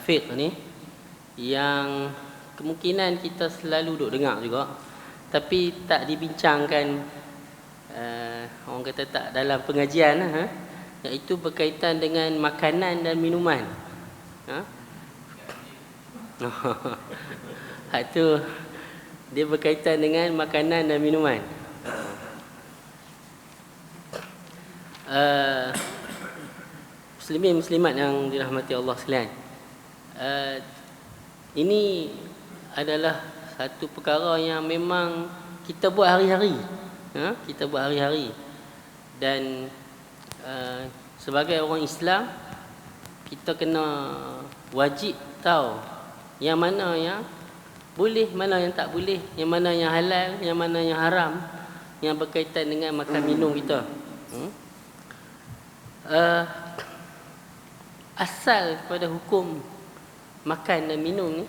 fiqh ni yang kemungkinan kita selalu duk dengar juga, tapi tak dibincangkan, orang kata tak dalam pengajian, iaitu berkaitan dengan makanan dan minuman. Itu dia berkaitan dengan makanan dan minuman. Muslimin muslimat yang dirahmati Allah sekalian, ini adalah satu perkara yang memang kita buat hari-hari, kita buat hari-hari. Dan sebagai orang Islam, kita kena wajib tahu yang mana yang boleh, mana yang tak boleh, yang mana yang halal, yang mana yang haram, yang berkaitan dengan makan minum kita. Asal pada hukum makan dan minum ni,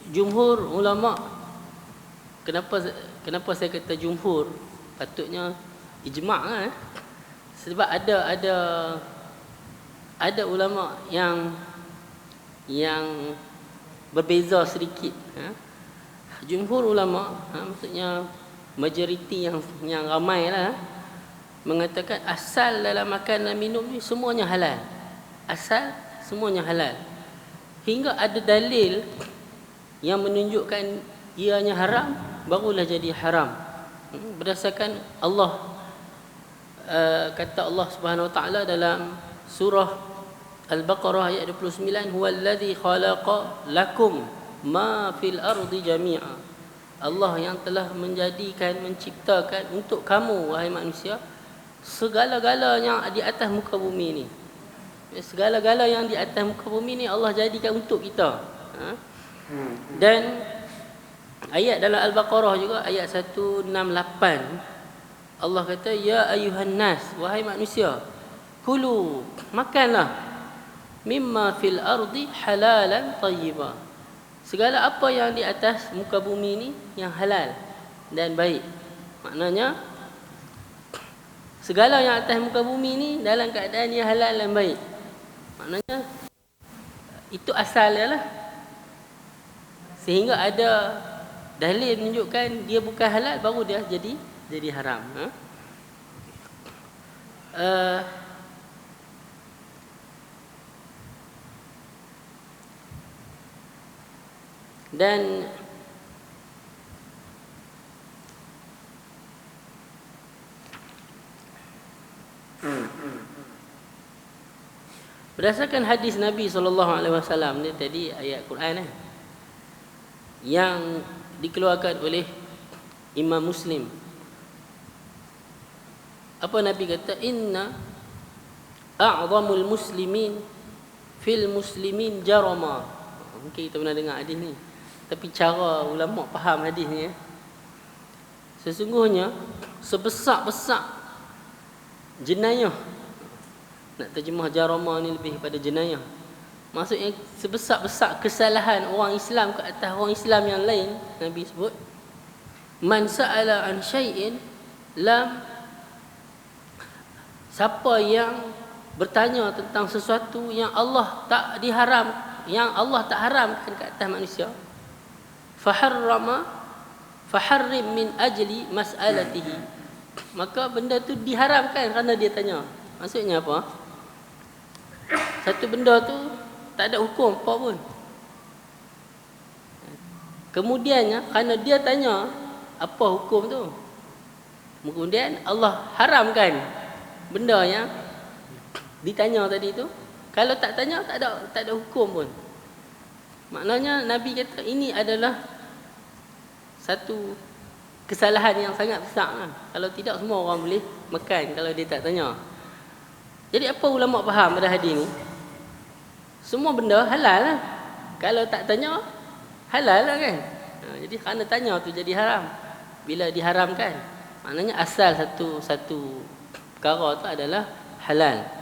jumhur ulama, kenapa saya kata jumhur, patutnya ijma' lah, sebab ada ulama yang berbeza sedikit. Jumhur ulama, maksudnya majoriti yang ramai lah, mengatakan asal dalam makan dan minum ni semuanya halal. Asal semuanya halal. Hingga ada dalil yang menunjukkan ianya haram, barulah jadi haram. Berdasarkan Allah, kata Allah Subhanahu Wa Taala dalam surah Al-Baqarah ayat 29, huwallazi khalaqa lakum ma fil ardi jami'a. Allah yang telah menjadikan, menciptakan untuk kamu wahai manusia segala-gala yang di atas muka bumi ni. Segala-gala yang di atas muka bumi ni Allah jadikan untuk kita. Dan ayat dalam Al-Baqarah juga ayat 168, Allah kata, ya ayuhan nas, wahai manusia, kulu, makanlah, mimma fil ardi halalan tayyiba, segala apa yang di atas muka bumi ni yang halal dan baik. Maknanya segala yang atas muka bumi ni dalam keadaan dia halal dan baik. Maknanya itu asal dia lah. Sehingga ada dalil menunjukkan dia bukan halal, baru dia jadi haram. Dan berdasarkan hadis Nabi SAW ni tadi, ayat Quran yang dikeluarkan oleh Imam Muslim. Apa Nabi kata? Inna a'zamul muslimin fil muslimin jarama. Mungkin kita pernah dengar hadis ni, tapi cara ulama faham hadis ni, sesungguhnya sebesar-besar jenayah, nak terjemah jarama ni lebih pada jenayah, maksudnya sebesar-besar kesalahan orang Islam ke atas orang Islam yang lain, Nabi sebut, man sa'ala an syai'in lam, siapa yang bertanya tentang sesuatu yang Allah tak diharam, yang Allah tak haramkan ke atas manusia, faharrim min ajli mas'alatihi, maka benda tu diharamkan kerana dia tanya. Maksudnya apa? Satu benda tu tak ada hukum apa pun, kemudiannya kerana dia tanya apa hukum tu, kemudian Allah haramkan benda yang ditanya tadi tu. Kalau tak tanya, tak ada hukum pun. Maknanya Nabi kata ini adalah satu kesalahan yang sangat besar lah. Kalau tidak, semua orang boleh makan kalau dia tak tanya. Jadi apa ulama faham pada hadis ni? Semua benda halal lah. Kalau tak tanya, halal lah kan. Jadi kerana tanya tu jadi haram. Bila diharamkan, maknanya asal satu perkara tu adalah halal.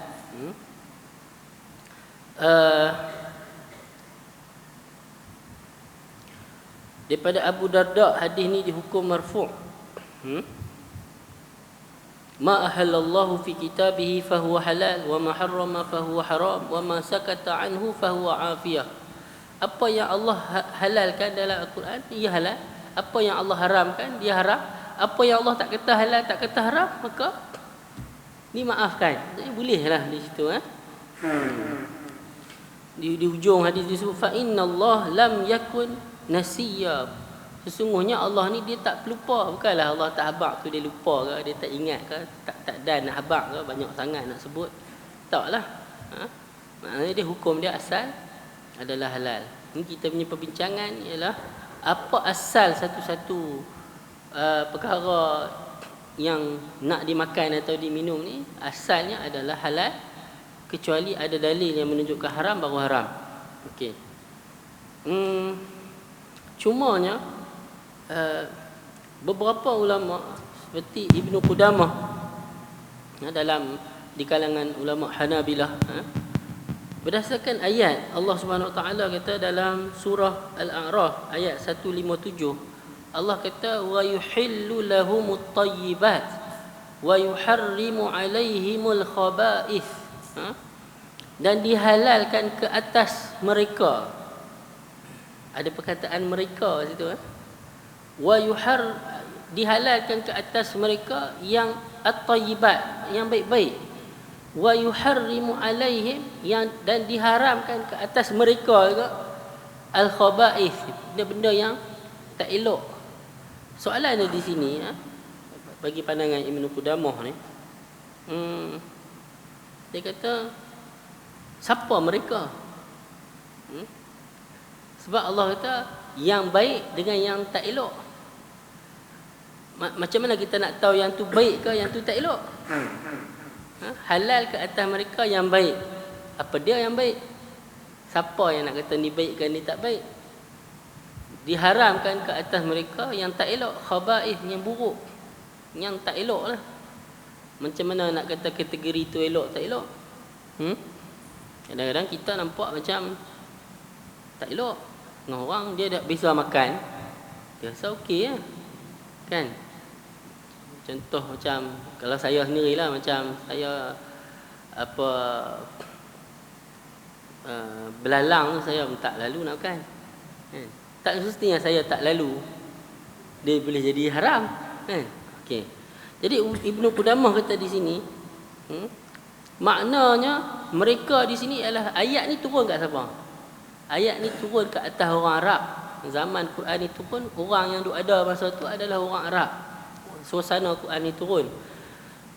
Daripada Abu Darda, hadis ni dihukum marfu'. ma ahallallahu fi kitabihi fahuwa halal wa ma harrama fahuwa haram wa ma sakata anhu fahuwa afiyah. Apa yang Allah halalkan dalam Al-Quran, ia halal. Apa yang Allah haramkan, dia haram. Apa yang Allah tak kata halal, tak kata haram, maka dimaafkan. Jadi bolehlah di situ. Di hujung hadis disebut fa innallah lam yakun nasiya. Sesungguhnya Allah ni dia tak pelupa. Bukanlah Allah tak habaq tu dia lupa ke, dia tak ingat ke, tak dan nak habaq ke, banyak sangat nak sebut. Taklah. Maknanya dia hukum dia asal adalah halal. Ini kita punya perbincangan ialah apa asal satu-satu perkara yang nak dimakan atau diminum ni asalnya adalah halal, kecuali ada dalil yang menunjukkan haram baru haram. Okey. Cumanya beberapa ulama seperti Ibnu Qudamah dalam di kalangan ulama Hanabilah berdasarkan ayat Allah Subhanahu Wa Taala kata dalam surah Al-A'raf ayat 157, Allah kata wa yuhillu lahumut thayyibat wa yuharrimu alaihimul khaba'ith, dan dihalalkan ke atas mereka. Ada perkataan mereka situ, wa dihalalkan ke atas mereka yang at-thayyibat, yang baik-baik, wa yuharrimu alaihim, yang dan diharamkan ke atas mereka juga al-khaba'ith, benda-benda yang tak elok. Soalan ada di sini bagi pandangan Ibnu Qudamah ni, dia kata siapa mereka? Sebab Allah kata yang baik dengan yang tak elok. Macam mana kita nak tahu yang tu baik ke yang tu tak elok? Halal ke atas mereka yang baik. Apa dia yang baik? Siapa yang nak kata ni baik ke ni tak baik? Diharamkan ke atas mereka yang tak elok, khaba'ith, yang buruk, yang tak elok lah. Macam mana nak kata kategori tu elok tak elok? Kadang-kadang kita nampak macam tak elok. Dengan orang dia dah biasa makan, dia rasa okey lah. Kan? Contoh macam kalau saya sendirilah, macam saya belalang tu saya tak lalu nak makan. Kan? Tak semestinya saya tak lalu dia boleh jadi haram. Kan? Okey. Jadi Ibnu Qudamah kata di sini, maknanya mereka di sini adalah ayat ni turun kat siapa? Ayat ni turun ke atas orang Arab. Zaman Quran ni turun, orang yang ada masa tu adalah orang Arab. Suasana Quran ni turun.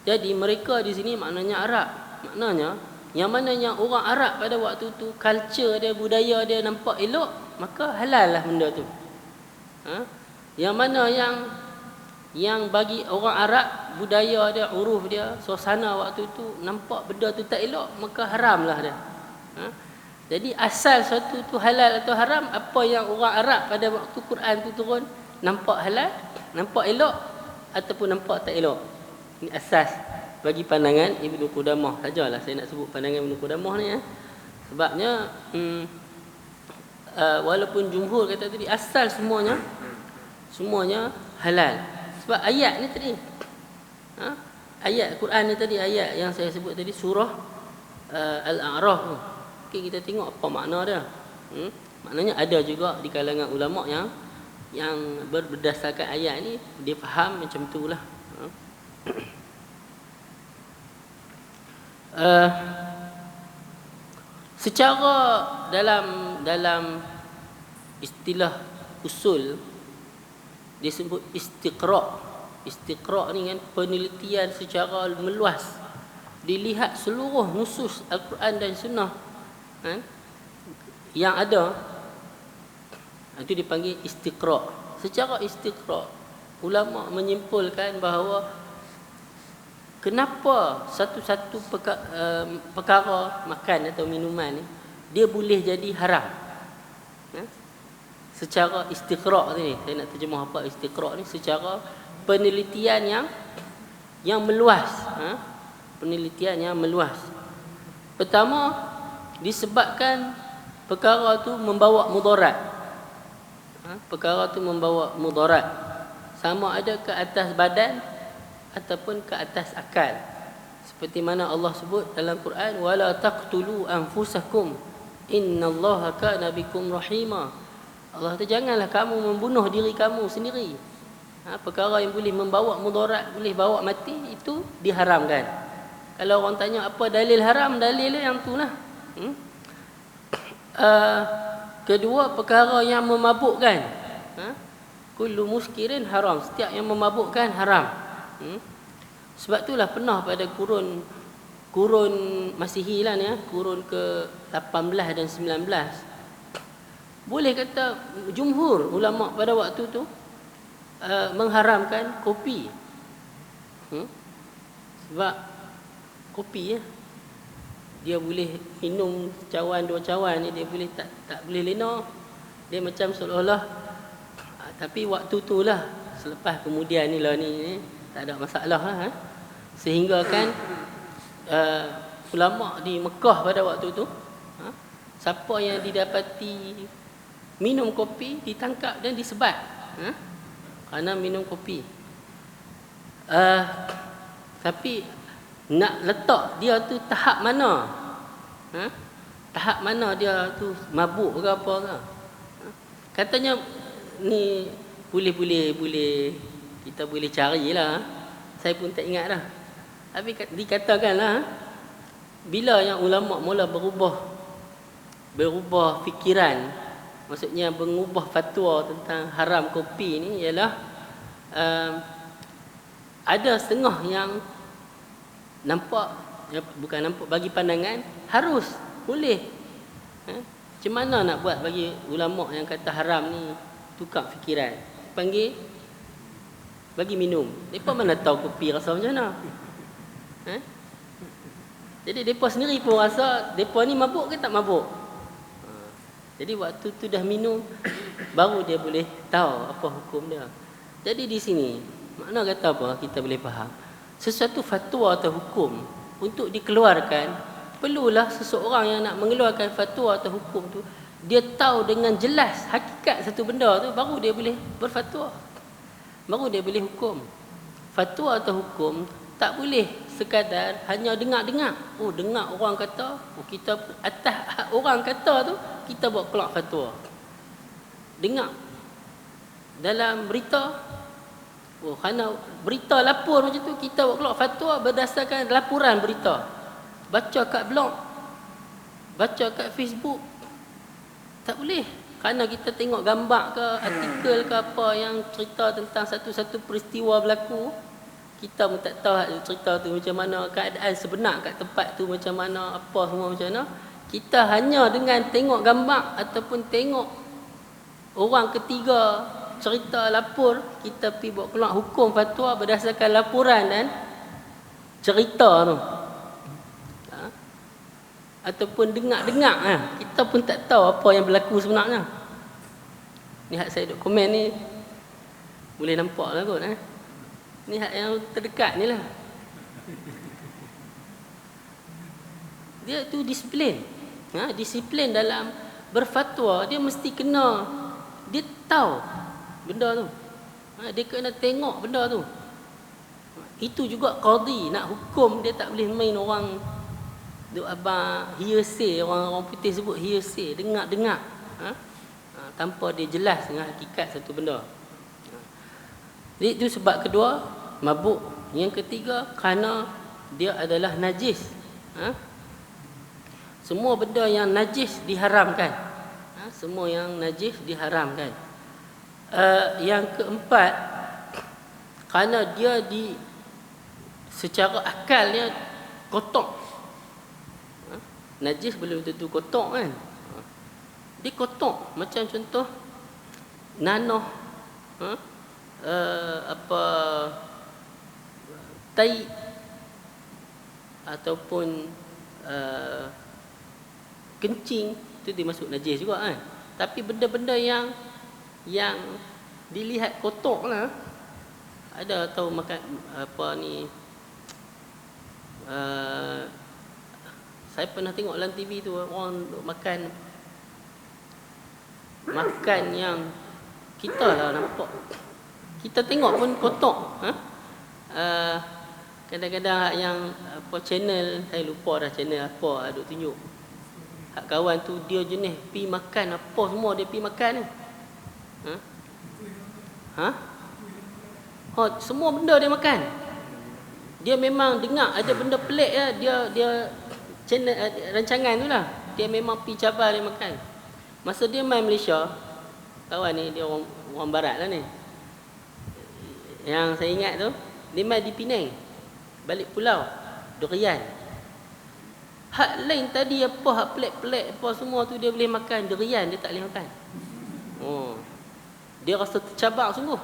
Jadi mereka di sini maknanya Arab. Maknanya yang mana yang orang Arab pada waktu tu culture dia, budaya dia nampak elok, maka halal lah benda tu. Yang mana yang bagi orang Arab, budaya dia, uruf dia, suasana waktu tu nampak benda tu tak elok, maka haram lah dia. Jadi asal satu tu halal atau haram, apa yang orang Arab pada waktu Quran tu turun nampak halal, nampak elok ataupun nampak tak elok. Ini asas bagi pandangan Ibnu Qudamah. Sajalah saya nak sebut pandangan Ibnu Qudamah ni sebabnya walaupun jumhur kata tadi asal semuanya halal. Sebab ayat ni tadi ayat Quran ni tadi, ayat yang saya sebut tadi surah Al-A'raf tu. Okay, kita tengok apa makna dia. Maknanya ada juga di kalangan ulama yang berdasarkan ayat ni dia faham macam itulah. Secara dalam istilah usul disebut istiqra'. Istiqra' ni kan penelitian secara meluas, dilihat seluruh nusus Al-Quran dan Sunnah yang ada, itu dipanggil istiqra'. Secara istiqra', ulama menyimpulkan bahawa kenapa satu-satu perkara makan atau minuman ni dia boleh jadi haram. Secara istiqra' ni, saya nak terjemah apa istiqra' ni, secara penelitian yang meluas. Penelitian yang meluas. Pertama, disebabkan perkara tu membawa mudarat. Perkara tu membawa mudarat. Sama ada ke atas badan ataupun ke atas akal. Seperti mana Allah sebut dalam Quran, wala taqtulu anfusakum innallaha kana bikum rahima. Allah kata janganlah kamu membunuh diri kamu sendiri. Perkara yang boleh membawa mudarat, boleh bawa mati, itu diharamkan. Kalau orang tanya apa dalil haram, dalilnya yang tu lah. Kedua, perkara yang memabukkan. Kullu muskirin haram, setiap yang memabukkan haram. Sebab itulah pernah pada kurun Masihi lah ni, kurun ke-18 dan 19, boleh kata jumhur ulama pada waktu tu mengharamkan kopi. Sebab kopi dia boleh minum cawan dua cawan ni, dia boleh tak boleh lena. Dia macam seolah-olah tapi waktu tu lah, selepas kemudian ni lah ni tak ada masalah lah. Sehingga kan ulama di Mekah pada waktu tu, siapa yang didapati minum kopi ditangkap dan disebat kerana minum kopi. Tapi nak letak dia tu tahap mana, tahap mana dia tu mabuk ke apa ke, katanya ni boleh kita boleh carilah. Saya pun tak ingat dah. Tapi dikatakanlah bila yang ulama mula berubah fikiran, maksudnya mengubah fatwa tentang haram kopi ni, ialah ada setengah yang nampak, bukan nampak, bagi pandangan harus, boleh. Macam mana nak buat bagi ulama yang kata haram ni tukar fikiran? Panggil bagi minum. Mereka mana tahu kopi rasa macam mana? Jadi mereka sendiri pun rasa mereka ni mabuk ke tak mabuk. Jadi waktu tu dah minum, baru dia boleh tahu apa hukum dia. Jadi di sini, makna kata apa kita boleh faham? Sesuatu fatwa atau hukum untuk dikeluarkan, perlulah seseorang yang nak mengeluarkan fatwa atau hukum tu, dia tahu dengan jelas hakikat satu benda tu, baru dia boleh berfatwa, baru dia boleh hukum. Fatwa atau hukum tak boleh sekadar hanya dengar-dengar. Dengar orang kata, kita atas orang kata tu kita buat keluar fatwa. Dengar dalam berita, kerana berita lapor macam tu, kita buat keluar fatwa berdasarkan laporan berita. Baca kat blog, baca kat Facebook, tak boleh. Kerana kita tengok gambar ke artikel ke apa yang cerita tentang satu-satu peristiwa berlaku, kita pun tak tahu cerita tu macam mana, keadaan sebenar kat tempat tu macam mana, apa semua macam mana. Kita hanya dengan tengok gambar ataupun tengok orang ketiga cerita lapor, kita pergi buat keluar hukum fatwa berdasarkan laporan dan cerita tu. Ataupun dengar-dengar, kita pun tak tahu apa yang berlaku sebenarnya. Ni hak saya duk komen ni, boleh nampak lah kot. Ni hak yang terdekat ni lah. Dia tu disiplin. Disiplin dalam berfatwa, dia mesti kena, dia tahu benda tu. Dia kena tengok benda tu. Itu juga qadi nak hukum, dia tak boleh main orang duk abang hearsay, orang putih sebut hearsay, dengar-dengar tanpa dia jelas dengan hakikat satu benda. Jadi itu sebab kedua, mabuk. Yang ketiga, kerana dia adalah najis. Semua benda yang najis diharamkan. Semua yang najis diharamkan. Yang keempat, kerana dia secara akalnya kotor. Najis belum tentu kotor kan. Dia kotor. Macam contoh nanah, tai ataupun kencing, itu dimasuk najis juga kan. Tapi benda-benda yang dilihat kotor lah. Ada tahu makan apa ni, saya pernah tengok dalam TV tu, orang makan yang kita lah nampak, kita tengok pun kotor. kadang-kadang yang apa channel, saya lupa dah channel apa duk tunjuk. Hak kawan tu dia jenis pi makan apa semua dia pi makan ni. Ha? Ha? Oh, semua benda dia makan. Dia memang dengar ada benda pelik dia channel rancangan tu lah. Dia memang pi cabar dia makan. Masa dia main Malaysia, kawan ni dia orang barat lah ni. Yang saya ingat tu, dia main di Penang. Balik pulau, durian. Hak lain tadi apa, hak pelik-pelik apa semua tu dia boleh makan. Durian dia tak boleh makan. Oh. Dia rasa tercabar sungguh.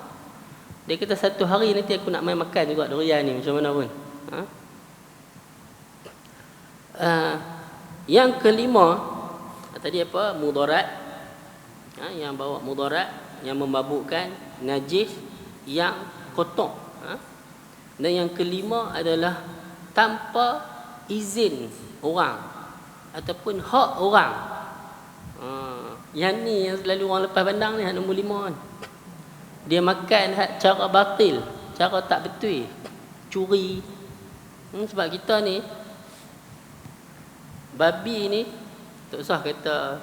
Dia kata satu hari nanti aku nak main makan juga durian ni macam mana pun. Yang kelima, tadi apa? Mudarat. Yang bawa mudarat, yang membabukkan, najis, yang kotor. Dan yang kelima adalah tanpa izin orang ataupun hak orang. Yang ni yang selalu orang lepas pandang ni, hak nombor 5 kan. Dia makan hak cara batil, cara tak betul, curi. Sebab kita ni babi ni tak usah kata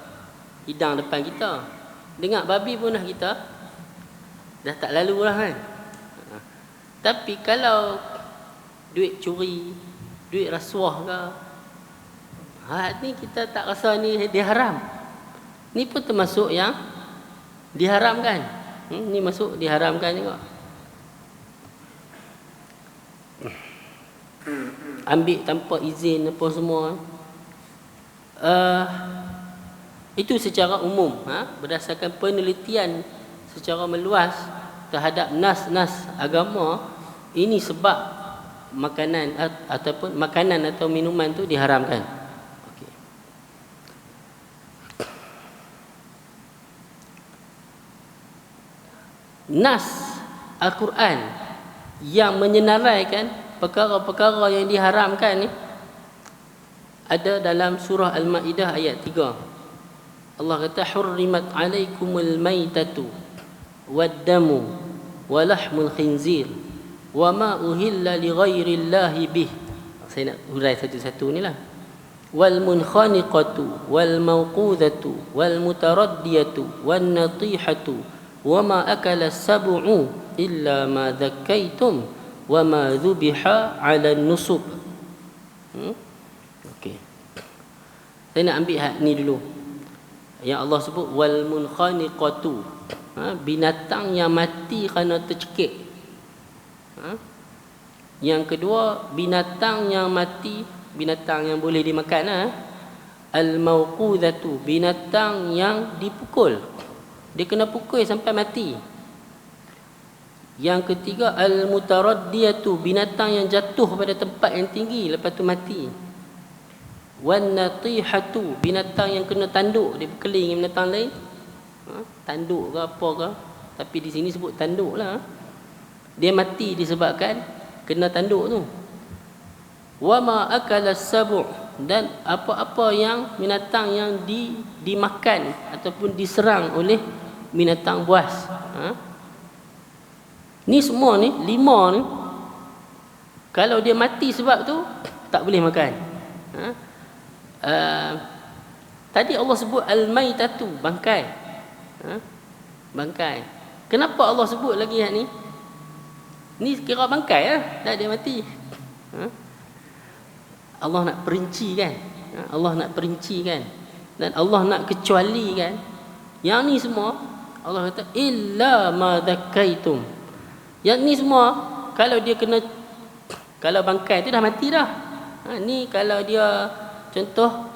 hidang depan kita. Dengar babi pun dah kita dah tak lalu lah kan. Tapi kalau duit curi, duit rasuah ke, ni kita tak rasa ni dia haram. Ni pun termasuk yang diharamkan. Ni masuk diharamkan juga. Ambil tanpa izin apa semua. Itu secara umum, berdasarkan penelitian secara meluas terhadap nas-nas agama, ini sebab makanan ataupun makanan atau minuman tu diharamkan. Okey. Nas Al-Quran yang menyenaraikan perkara-perkara yang diharamkan ni ada dalam surah Al-Maidah ayat 3. Allah kata hurrimat alaikumul maitatu wad-damu wa lahmul khinzir wa ma uhilla li ghairillahi bih. Saya nak urai satu-satu ni lah. Wal munkhaniqatu wal mawqudatu wal mutaraddiyatu wan natihatu wa ma akala sab'u illa ma dhakkaitum wa ma dhubiha 'ala nusub. Okey. Saya nak ambil hak ni dulu. Yang Allah sebut wal munkhaniqatu, binatang yang mati kerana tercekik. Yang kedua, binatang yang mati, binatang yang boleh dimakan. Al-mawqudatu, binatang yang dipukul. Dia kena pukul sampai mati. Yang ketiga, al-mutaraddiyatu, binatang yang jatuh pada tempat yang tinggi lepas tu mati. Wan natihatu, binatang yang kena tanduk, dia berkeling dengan binatang lain. Tanduk ke apa ke, tapi di sini sebut tanduk lah. Dia mati disebabkan kena tanduk tu. Wa ma akala sabu', dan apa-apa yang binatang yang dimakan ataupun diserang oleh binatang buas. Ni semua ni 5 ni, kalau dia mati sebab tu tak boleh makan. Tadi Allah sebut al-maitatu, bangkai. Bangkai. Kenapa Allah sebut lagi yang ni? Ni kira bangkai lah, dah dia mati. Allah nak perinci kan. Allah nak perinci kan. Dan Allah nak kecuali kan. Yang ni semua Allah kata illa ma dhakkaitum. Yang ni semua kalau dia kena, kalau bangkai tu dah mati dah. Ni kalau dia contoh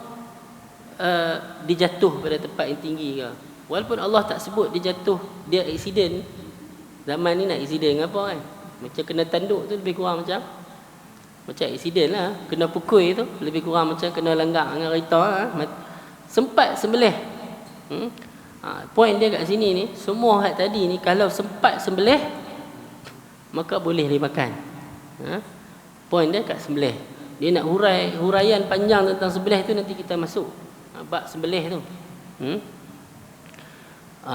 dia jatuh pada tempat yang tinggi ke, walaupun Allah tak sebut dia jatuh, dia aksiden. Zaman ni nak aksiden apa kan, macam kena tanduk tu lebih kurang macam aksiden lah. Kena pukul tu lebih kurang macam kena langgar dengan kereta sempat sembelih. Poin dia kat sini ni, semua hak tadi ni kalau sempat sembelih maka boleh dimakan. Poin dia kat sembelih. Dia nak huraian panjang tentang sembelih tu nanti kita masuk bab sembelih tu.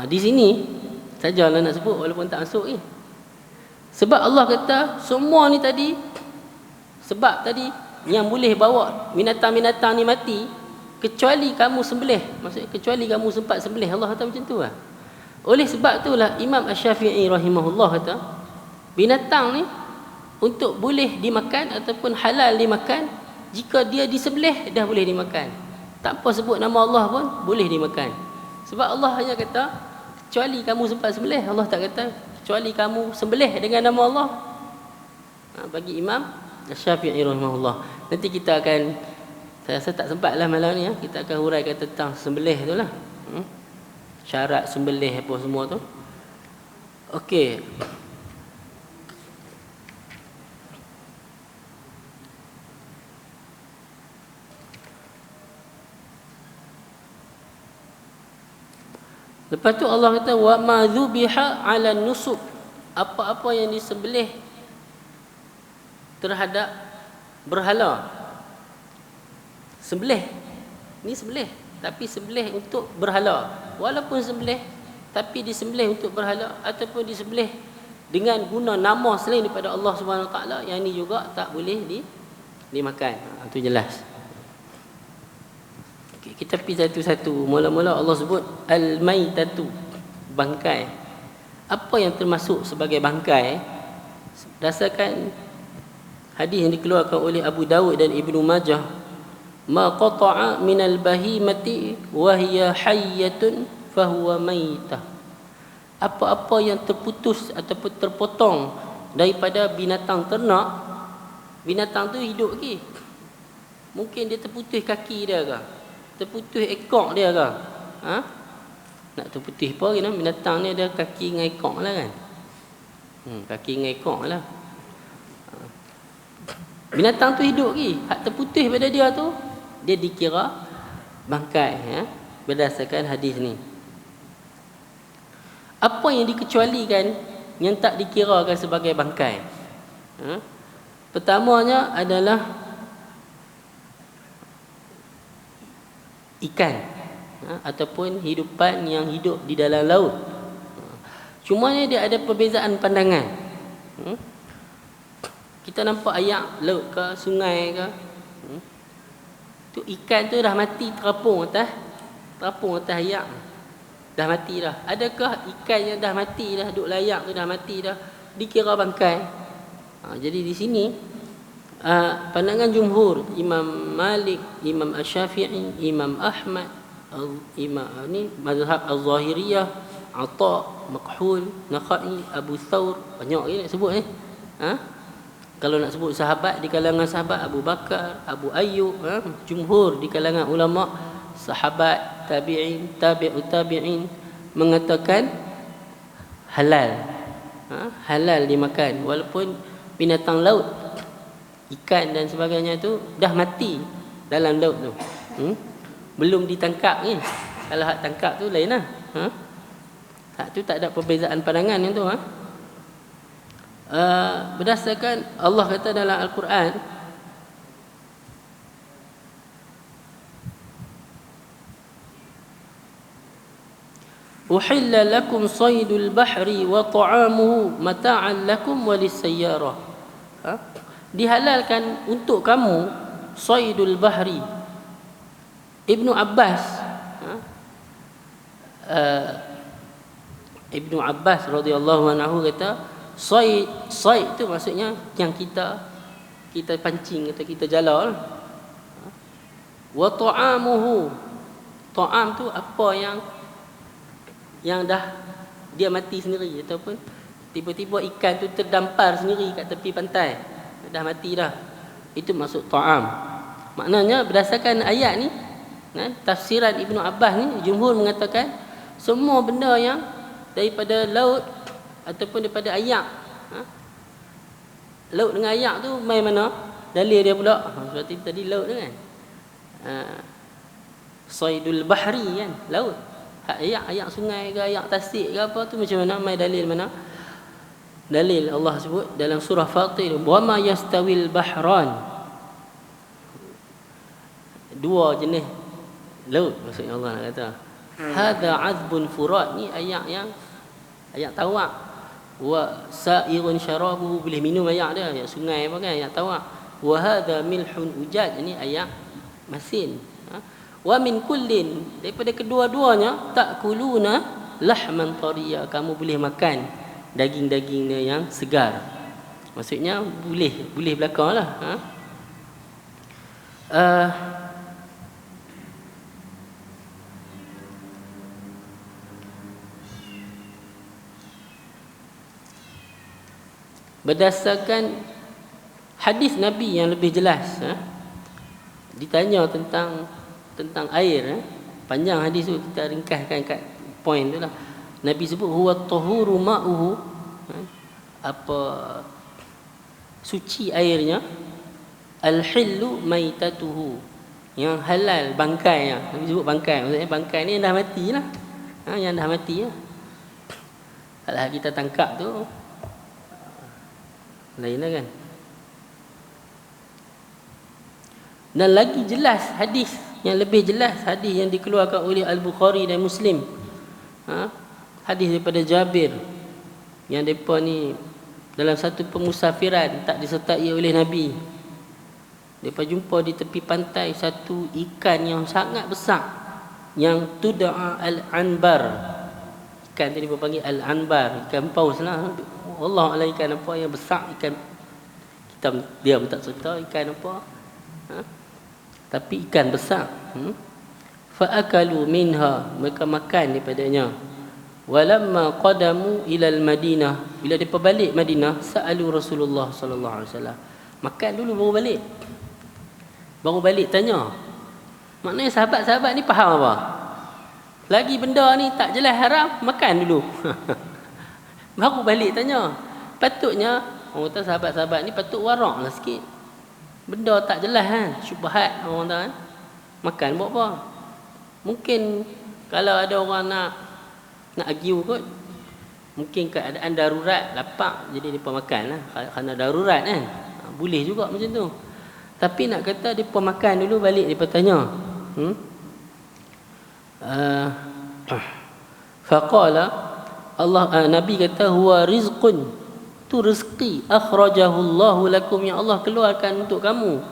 Di sini sajalah nak sebut walaupun tak masuk ni. Sebab Allah kata semua ni tadi, sebab tadi yang boleh bawa binatang-binatang ni mati kecuali kamu sembelih, maksudnya kecuali kamu sempat sembelih. Allah kata macam tu lah. Oleh sebab itulah Imam Asy-Syafi'i rahimahullah kata binatang ni untuk boleh dimakan ataupun halal dimakan jika dia disembelih dah boleh dimakan, tanpa sebut nama Allah pun boleh dimakan. Sebab Allah hanya kata kecuali kamu sempat sembelih. Allah tak kata kecuali kamu sembelih dengan nama Allah. Bagi Imam Asy-Syafi'i rahimahullah. Nanti kita akan, saya rasa tak sempatlah malam ni ya, kita akan huraikan tentang sembelih tu lah. Syarat sembelih apa semua tu. Okey. Lepas tu Allah kata wa ma dzubiha 'ala nusuk, apa-apa yang disembelih terhadap berhala. Sembelih ni sembelih, tapi sembelih untuk berhala. Walaupun sembelih tapi disembelih untuk berhala ataupun disembelih dengan guna nama selain daripada Allah Subhanahu Wa Taala, yang ni juga tak boleh dimakan. Itu jelas. Okay, kita pergi satu-satu. Mula-mula Allah sebut al-maitatu, bangkai. Apa yang termasuk sebagai bangkai? Berdasarkan hadis yang dikeluarkan oleh Abu Dawud dan Ibnu Majah, ma qata'a minal bahimati wa hiya hayyatun fahuwa maitah. Apa-apa yang terputus ataupun terpotong daripada binatang ternak, binatang tu hidup lagi. Mungkin dia terputus kaki dia ke, terputus ekor dia ke. Nak terputus apa kena, binatang ni ada kaki dengan ekor lah kan. Kaki dengan ekor lah. Binatang tu hidup lagi. Hak terputus pada dia tu, dia dikira bangkai ya, berdasarkan hadis ni. Apa yang dikecualikan yang tak dikirakan sebagai bangkai? Pertamanya adalah ikan ataupun hidupan yang hidup di dalam laut. Cuma ni dia ada perbezaan pandangan. Kita nampak ayak laut ke sungai ke, tu ikan tu dah mati terapung atas ayak, dah mati dah. Adakah ikan yang dah mati dah duk layak tu dah mati dah dikira bangkai? Jadi di sini pandangan jumhur, Imam Malik, Imam Asy-Syafi'i, Imam Ahmad, Imam ni mazhab Az-Zahiriyah, Atha, Makhul, Nakhai, Abu Thawr, banyak lagi nak sebut ni. Kalau nak sebut sahabat, di kalangan sahabat Abu Bakar, Abu Ayyub, jumhur di kalangan ulama sahabat, tabi'in, tabi'ut tabi'in mengatakan halal. Halal dimakan walaupun binatang laut, ikan dan sebagainya tu dah mati dalam laut tu. Belum ditangkap ni. Kalau hak tangkap tu lain lah. Hak tu tak ada perbezaan pandangan yang tu. Berdasarkan Allah kata dalam Al-Quran, uhilla lakum saydul bahri wa ta'amuhu mata'an lakum walisayyarah. Dihalalkan untuk kamu saydul bahri. Ibnu Abbas Ibnu Abbas radhiyallahu anhu kata Said tu maksudnya yang kita pancing atau kita jala. Wa ta'amuhu, ta'am tu apa yang dah dia mati sendiri ataupun tiba-tiba ikan tu terdampar sendiri kat tepi pantai, dah mati dah, itu masuk ta'am. Maknanya berdasarkan ayat ni, tafsiran Ibnu Abbas ni, jumhur mengatakan semua benda yang daripada laut ataupun daripada ayak. Laut dengan ayak tu main mana? Dalil dia pula seperti tadi laut tu kan. Saydul bahri kan, laut. Ayak sungai ke ayak tasik ke apa tu macam mana? Main dalil mana? Dalil Allah sebut dalam surah Fatir, wa ma yastawil bahran. Dua jenis laut maksudnya Allah nak kata. Hadza azbun furat, ni ayak tawak. wa sa'irun syarabuhu, boleh minum air dia, air sungai apa kan, air tawar. Wa hadha milhun ujaj, ini air masin. Wa min kullin, daripada kedua-duanya, takuluna lahman tariya, kamu boleh makan daging-dagingnya yang segar. Maksudnya boleh belakanglah. Berdasarkan hadis Nabi yang lebih jelas, ditanya tentang air, panjang hadis tu, kita ringkaskan kat poin tu lah. Nabi sebut huwa tahuru ma'uhu, suci airnya, al-hillu maitatuhu, yang halal bangkainya. Nabi sebut bangkai, maksudnya bangkai ni yang dah mati lah, yang dah mati lah. Kalau kita tangkap tu lain lah kan. Dan lagi jelas hadis yang lebih jelas, hadis yang dikeluarkan oleh Al-Bukhari dan Muslim, hadis daripada Jabir, yang mereka ni dalam satu pemusafiran tak disertai oleh Nabi, mereka jumpa di tepi pantai satu ikan yang sangat besar, yang tud'a al-anbar. Ikan tadi mereka panggil al-anbar, ikan paus lah. Allah Allah, ikan apa yang besar, ikan kita diam tak cerita ikan apa, tapi ikan besar. Fa'akalu minha, mereka makan daripadanya. Walamma qadamu ilal Madinah, bila mereka balik Madinah, sa'alu Rasulullah sallallahu alaihi wasallam. Makan dulu baru balik tanya. Maknanya sahabat-sahabat ni faham apa? Lagi benda ni tak jelas haram, makan dulu. Baru balik tanya. Patutnya orang kata sahabat-sahabat ni patut warak lah sikit. Benda tak jelas kan, syubhat orang kata kan. Makan buat apa? Mungkin kalau ada orang nak argue kot, mungkin keadaan darurat, lapar, jadi mereka makan lah. Kerana darurat kan, boleh juga macam tu. Tapi nak kata mereka makan dulu, balik mereka tanya. Faqala, Nabi kata, huwa rizqun, tu rezeki, akhrajahu Allahu lakum, yang Allah keluarkan untuk kamu.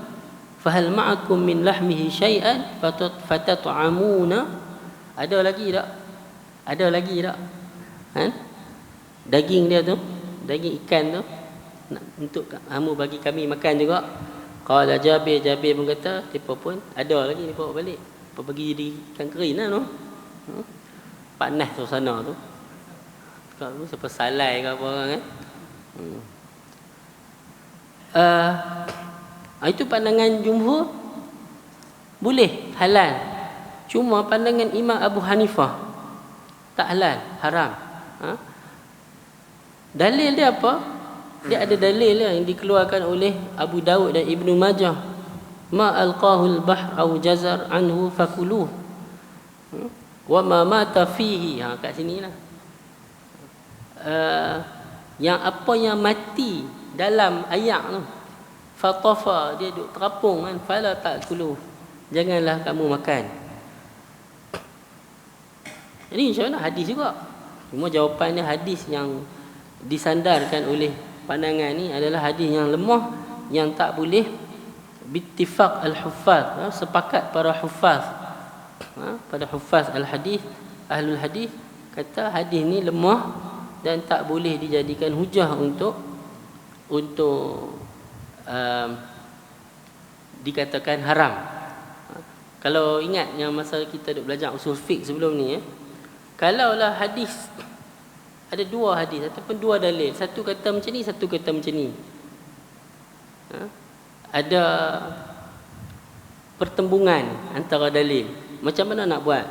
Fahal ma'akum min lahmihi syai'an fatat'amuna, ada lagi tak? Daging dia tu, daging ikan tu, untuk kamu bagi kami makan juga. Qala Jabir pun kata, depa pun ada lagi, depa bawa balik, depa bagi di ikan kering lah tu. Panas suasana tu. Kalau siapa salai ke apa kan. Itu pandangan jumhur, boleh, halal. Cuma pandangan Imam Abu Hanifah, tak halal, haram. Dalil dia apa? Dia ada dalil yang dikeluarkan oleh Abu Daud dan Ibnu Majah. Ma alqahul bahr au jazar anhu fakuluh, wa ma mata fihi, kat sinilah. Yang apa yang mati dalam ayak tu, fatafa, dia duduk terapung kan, fala ta'kulu, janganlah kamu makan. Jadi insya-Allah hadis juga. Cuma jawapannya hadis yang disandarkan oleh pandangan ni adalah hadis yang lemah, yang tak boleh bittifaq al-huffaz, sepakat para huffaz, pada huffaz al-hadis, ahlul hadis kata hadis ni lemah dan tak boleh dijadikan hujah untuk dikatakan haram. Kalau ingat yang masa kita duk belajar usul fiqh sebelum ni, kalaulah hadis ada dua hadis ataupun dua dalil, satu kata macam ni, satu kata macam ni, ada pertembungan antara dalil, macam mana nak buat?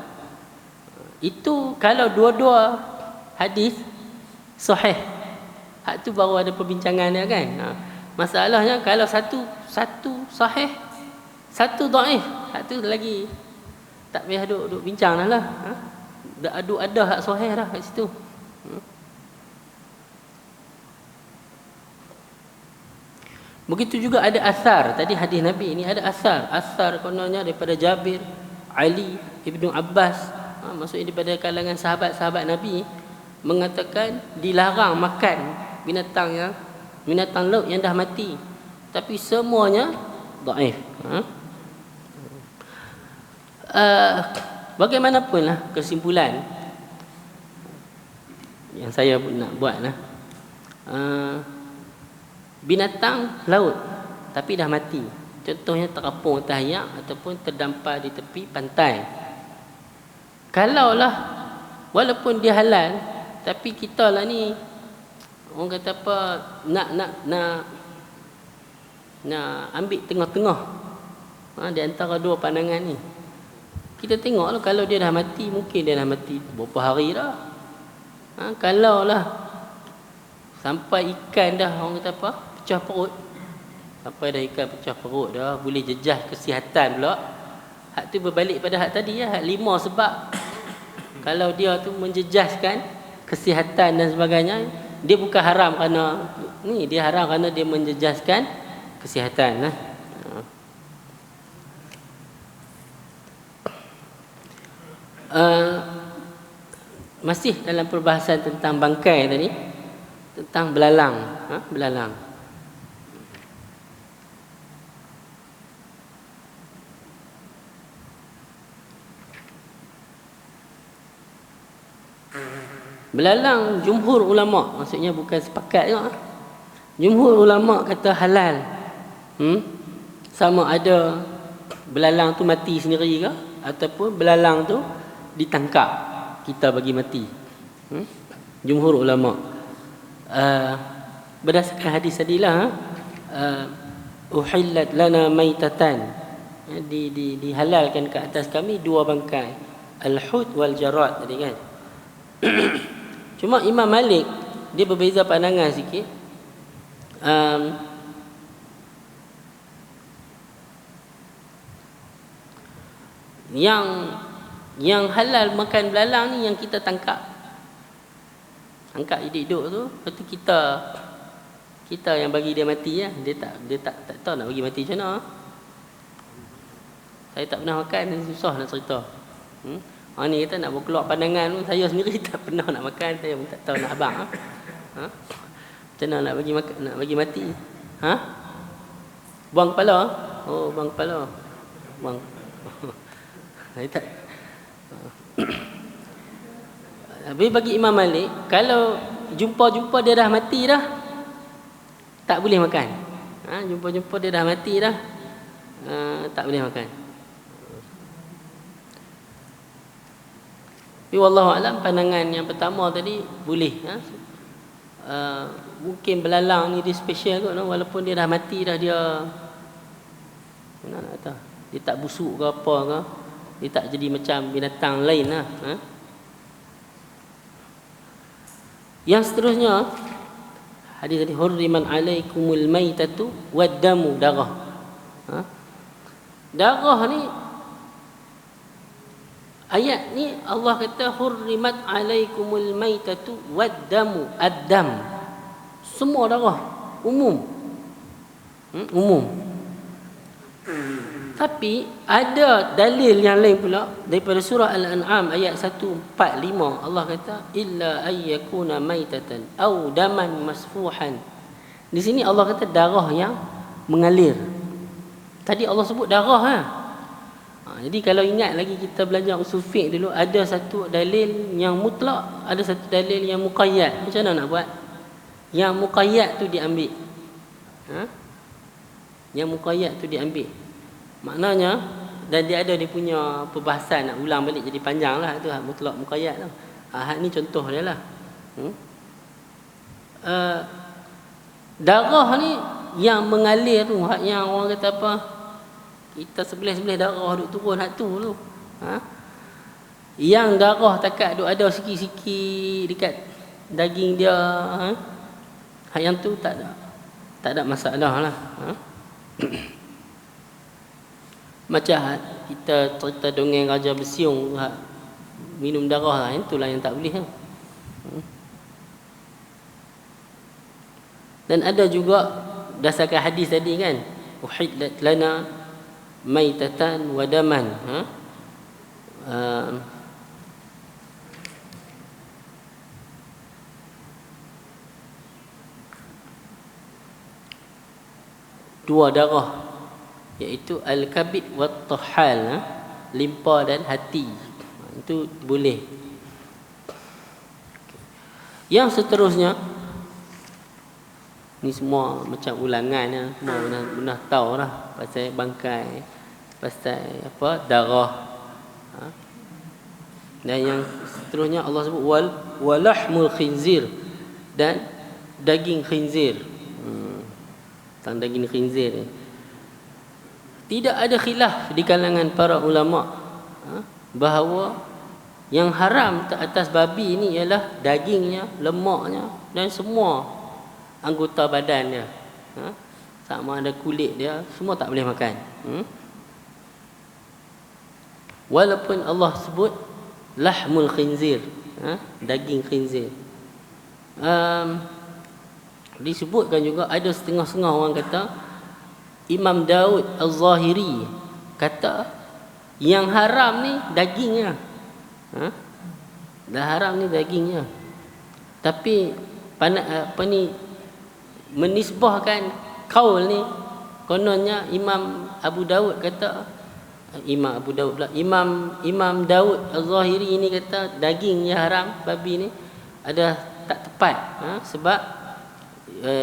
Itu kalau dua-dua hadis sahih, hak tu baru ada perbincangan dia kan. Masalahnya kalau satu sahih, satu dhaif, hak tu lagi tak payah duk bincang dah lah. Ada hak sahih dah kat situ. Begitu juga ada asar. Tadi hadis Nabi ni ada asar. Asar kononnya daripada Jabir, Ali, Ibnu Abbas, maksudnya daripada kalangan sahabat-sahabat Nabi. mengatakan dilarang makan binatang laut yang dah mati, tapi semuanya dhaif. Bagaimanapun kesimpulan yang saya nak buat binatang laut tapi dah mati, contohnya terapung atas air ataupun terdampar di tepi pantai, kalaulah walaupun dia halal, tapi kita lah ni orang kata apa, nak ambil tengah-tengah di antara dua pandangan ni. Kita tengoklah, kalau dia dah mati, mungkin dia dah mati berapa hari dah. Kalaulah sampai ikan dah orang kata apa, pecah perut, sampai dah ikan pecah perut dah, boleh jejah kesihatan pula. Hak tu berbalik pada hak tadi hak 5 sebab. Kalau dia tu menjejaskan kesihatan dan sebagainya, dia bukan haram kerana ni, dia haram kerana dia menjejaskan kesihatan. Masih dalam perbahasan tentang bangkai tadi, tentang belalang. Belalang. Belalang jumhur ulama, maksudnya bukan sepakat juga. Jumhur ulama kata halal. Sama ada belalang tu mati sendiri ke ataupun belalang tu ditangkap kita bagi mati. Jumhur ulama berdasarkan hadis tadilah, uhillat lana maitatan, dihalalkan ke atas kami dua bangkai, al-hut wal jarad tadi kan. Cuma Imam Malik dia berbeza pandangan sikit. Yang halal makan belalang ni yang kita tangkap hidup tu, lepas tu kita yang bagi dia mati ya. Dia tak tahu nak bagi mati macam mana. Saya tak pernah makan, susah nak cerita. Orang ni kata nak keluar pandangan pun, saya sendiri tak pernah nak makan, saya pun tak tahu nak abang. Macam mana nak bagi mati? Buang kepala? Oh, buang kepala. Buang. Saya tak. Habis bagi Imam Malik, kalau jumpa dia dah mati dah, tak boleh makan. Jumpa dia dah mati dah, tak boleh makan. Tapi wallahu alam, pandangan yang pertama tadi boleh. Mungkin belalang ni dia special kot, walaupun dia dah mati dah, dia mana nak kata, dia tak busuk ke apa ke, dia tak jadi macam binatang lain lah. Yang seterusnya, hadis tadi, hurriman alaikumul maitatu waddamu, darah. Darah ni, ayat ni Allah kata hurrimat alaikumul maitatu waddamu, ad-dam, semua darah umum. Umum. Tapi ada dalil yang lain pula daripada surah Al-An'am ayat 145. Allah kata illa ayyakuna maitatan aw daman masfuhan. Di sini Allah kata darah yang mengalir. Tadi Allah sebut darah jadi kalau ingat lagi kita belajar usul fiqh dulu, ada satu dalil yang mutlak, ada satu dalil yang muqayyad. Macam mana nak buat? Yang muqayyad tu diambil. Yang muqayyad tu diambil. Maknanya, dan dia ada dia punya perbahasan, nak ulang balik jadi panjang lah. Itu mutlak muqayyad tu. Hak ni contoh dia lah. Darah ni yang mengalir tu, hak yang orang kata apa, kita sebelah-sebelah darah duk turun hak tu. Yang darah takat duk ada sikit-sikit dekat daging dia, hak yang tu tak ada masalah lah. Macam kita cerita dongeng Raja Bersiung, minum darah lah, itulah yang tak boleh. Dan ada juga berdasarkan hadis tadi kan, uhillat lana maitatan wa daman. dua darah, iaitu al-kabid wa tahal, limpa dan hati. Itu boleh. Yang seterusnya, ni semua macam ulangan, semua benar tahu lah pasal bangkai, pasal apa, darah. Dan yang seterusnya Allah sebut walahmul khinzir, dan daging khinzir. Tentang daging khinzir ni tidak ada khilaf di kalangan para ulama bahawa yang haram atas babi ni ialah dagingnya, lemaknya dan semua anggota badannya. Sama ada kulit dia, semua tak boleh makan. Walaupun Allah sebut lahmul khinzir, daging khinzir. Disebutkan juga ada setengah-setengah orang kata, Imam Daud Al-Zahiri kata yang haram ni dagingnya. Dah haram ni dagingnya. Tapi apa ni, menisbahkan kaul ni, kononnya Imam Abu Daud kata, Imam Daud Al-Zahiri ini kata dagingnya haram babi ni ada tak tepat, sebab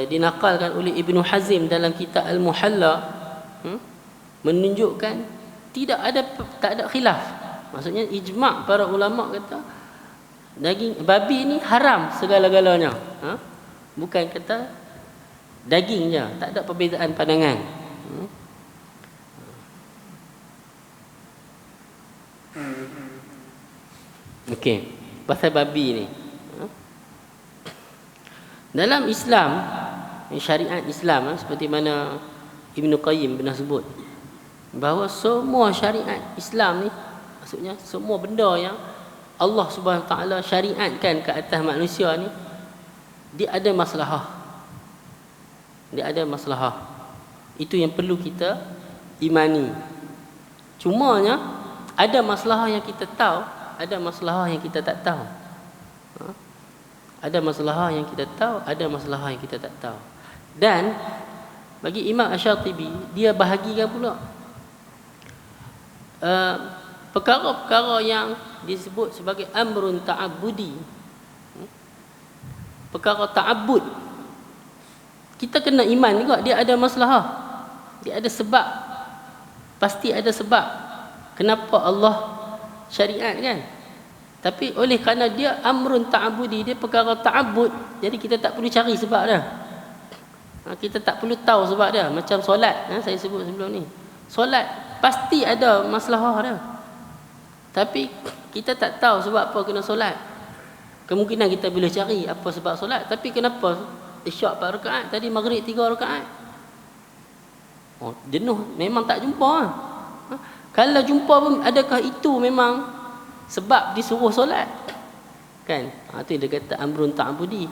dinakalkan oleh Ibnu Hazim dalam kitab Al-Muhalla, menunjukkan tak ada khilaf. Maksudnya ijma' para ulama kata daging babi ni haram segala-galanya. Bukan kata daging je, tak ada perbezaan pandangan. Okey, pasal babi ni. Dalam Islam, syariat Islam, seperti mana Ibnu Qayyim pernah sebut, bahawa semua syariat Islam ni, maksudnya semua benda yang Allah Subhanahu Wa Taala syariatkan ke atas manusia ni, dia ada maslahah. Dia ada maslahah. Itu yang perlu kita imani. Cumanya ada maslahah yang kita tahu, ada maslahah yang kita tak tahu. Ada maslahah yang kita tahu, ada maslahah yang kita tak tahu. Dan bagi Imam Asy-Syatibi, dia bahagikan pula perkara-perkara yang disebut sebagai amrun ta'abbudi, perkara ta'abbud. Kita kena iman juga dia ada maslahah, dia ada sebab, pasti ada sebab kenapa Allah syariat kan. Tapi oleh kerana dia amrun ta'abbudi, dia perkara ta'abbud, jadi kita tak perlu cari sebab dia. Kita tak perlu tahu sebab dia. Macam solat, saya sebut sebelum ni, solat pasti ada maslahah dia, tapi kita tak tahu sebab apa kena solat. Kemungkinan kita boleh cari apa sebab solat, tapi kenapa isyak 4 rakaat, tadi maghrib 3 rakaat? Jenuh, memang tak jumpa. Kalau jumpa pun, adakah itu memang sebab disuruh solat? Kan? Itu dia kata amrun ta'budi.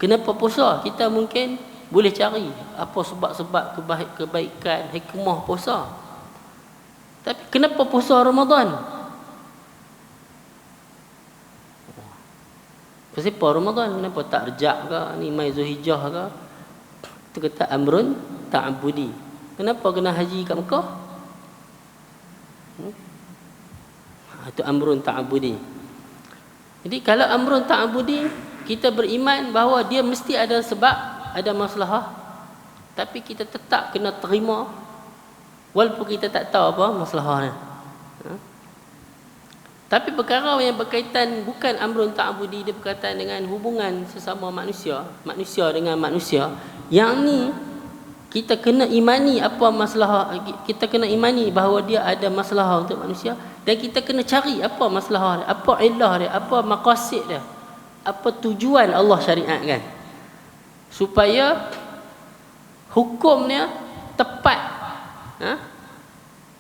Kenapa puasa? Kita mungkin boleh cari apa sebab-sebab kebaikan, hikmah puasa. Tapi kenapa puasa Ramadan? Kenapa Ramadan? Kenapa tak Rejab ke, ni mai Zulhijjah ke? Itu kata amrun ta'budi. Kenapa kena haji kat Mekah? Itu amrun ta'budi. Jadi kalau amrun ta'budi, kita beriman bahawa dia mesti ada sebab, ada maslahah, tapi kita tetap kena terima walaupun kita tak tahu apa maslahahnya. Tapi perkara yang berkaitan bukan amrun ta'budi, dia berkaitan dengan hubungan sesama manusia, manusia dengan manusia. Yang ni kita kena imani apa maslahah, kita kena imani bahawa dia ada maslahah untuk manusia, dan kita kena cari apa maslahah dia, apa illah dia, apa maqasid dia, apa tujuan Allah syariatkan, supaya hukumnya tepat,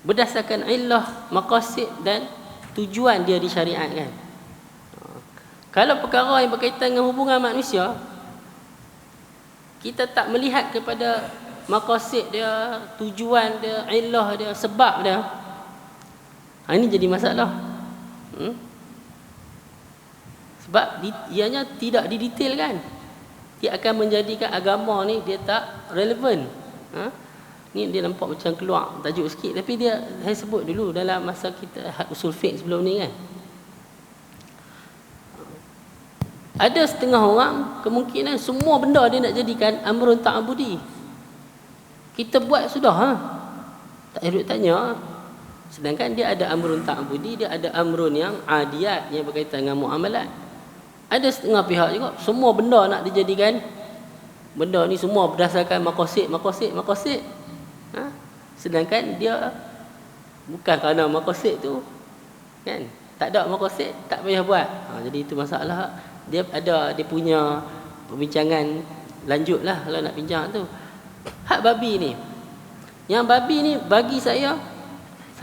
berdasarkan illah, maqasid dan tujuan dia disyariatkan. Kalau perkara yang berkaitan dengan hubungan manusia, kita tak melihat kepada maqasid dia, tujuan dia, illah dia, sebab dia, ini jadi masalah. Sebab ianya tidak didetailkan. Dia akan menjadikan agama ni dia tak relevan. Ni dia nampak macam keluar tajuk sikit, tapi dia saya sebut dulu dalam masa kita usul fiqh sebelum ni kan. Ada setengah orang kemungkinan semua benda dia nak jadikan amrun ta'budi. Kita buat sudah tak payah tanya. Sedangkan dia ada amrun ta'budi, dia ada amrun yang adiyat yang berkaitan dengan muamalat. Ada setengah pihak juga semua benda nak dijadikan benda ni semua berdasarkan maqasid. Sedangkan dia bukan kerana maqasid tu kan, tak ada maqasid tak payah buat. Jadi itu masalah. Dia ada dia punya perbincangan lanjutlah kalau nak bincang tu. Hak babi ni. Yang babi ni bagi saya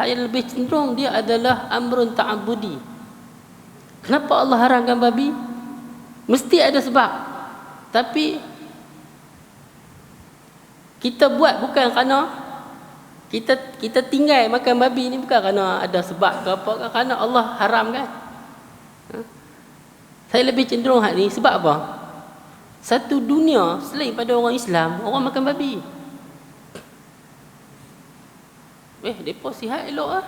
lebih cenderung dia adalah amrun ta'abbudi. Kenapa Allah haramkan babi? Mesti ada sebab. Tapi kita buat bukan kerana kita tinggal makan babi ni bukan kerana ada sebab ke apa, kerana Allah haramkan. Saya lebih cenderung hal ni sebab apa? Satu dunia selain pada orang Islam, orang makan babi. Depa sihat elok lah.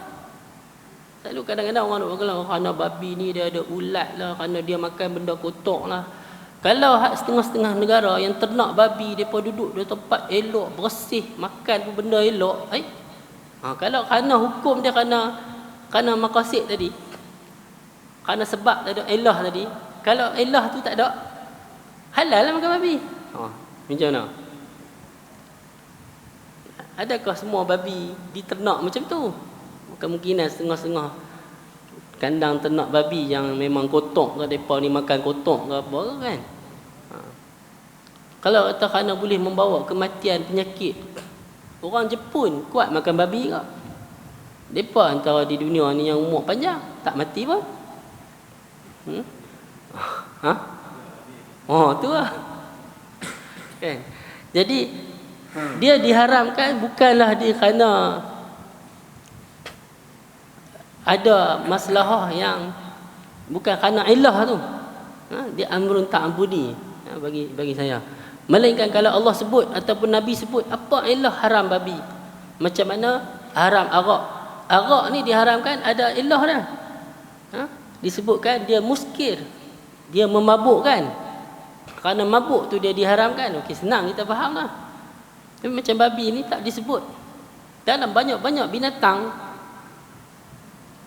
Selalu kadang-kadang orang nak berkata kerana babi ni dia ada ulat lah, kerana dia makan benda kotor lah. Kalau setengah-setengah negara yang ternak babi, depa duduk di tempat elok, bersih, makan pun benda elok. Kalau kerana hukum dia kerana maqasid tadi, kerana sebab tadi, ilah tadi, kalau ilah tu tak ada, halal lah makan babi. Macam mana? Adakah semua babi diternak macam tu? Kemungkinan setengah-setengah kandang ternak babi yang memang kotor ke, mereka ni makan kotor ke apa kan. Kalau kata kerana boleh membawa kematian, penyakit, orang Jepun kuat makan babi ke? Mereka antara di dunia ni yang umur panjang, tak mati pun. Tu lah kan. Jadi dia diharamkan bukanlah dia kerana ada masalah yang bukan kerana ilah tu. Dia amrun ta'budi bagi saya. Melainkan kalau Allah sebut ataupun Nabi sebut apa ilah haram babi. Macam mana haram arak. Arak ni diharamkan ada ilah dah. Disebutkan dia muskir, dia memabukkan. Kerana mabuk tu dia diharamkan. Okey, senang kita faham lah. Tapi macam babi ni tak disebut. Dalam banyak-banyak binatang,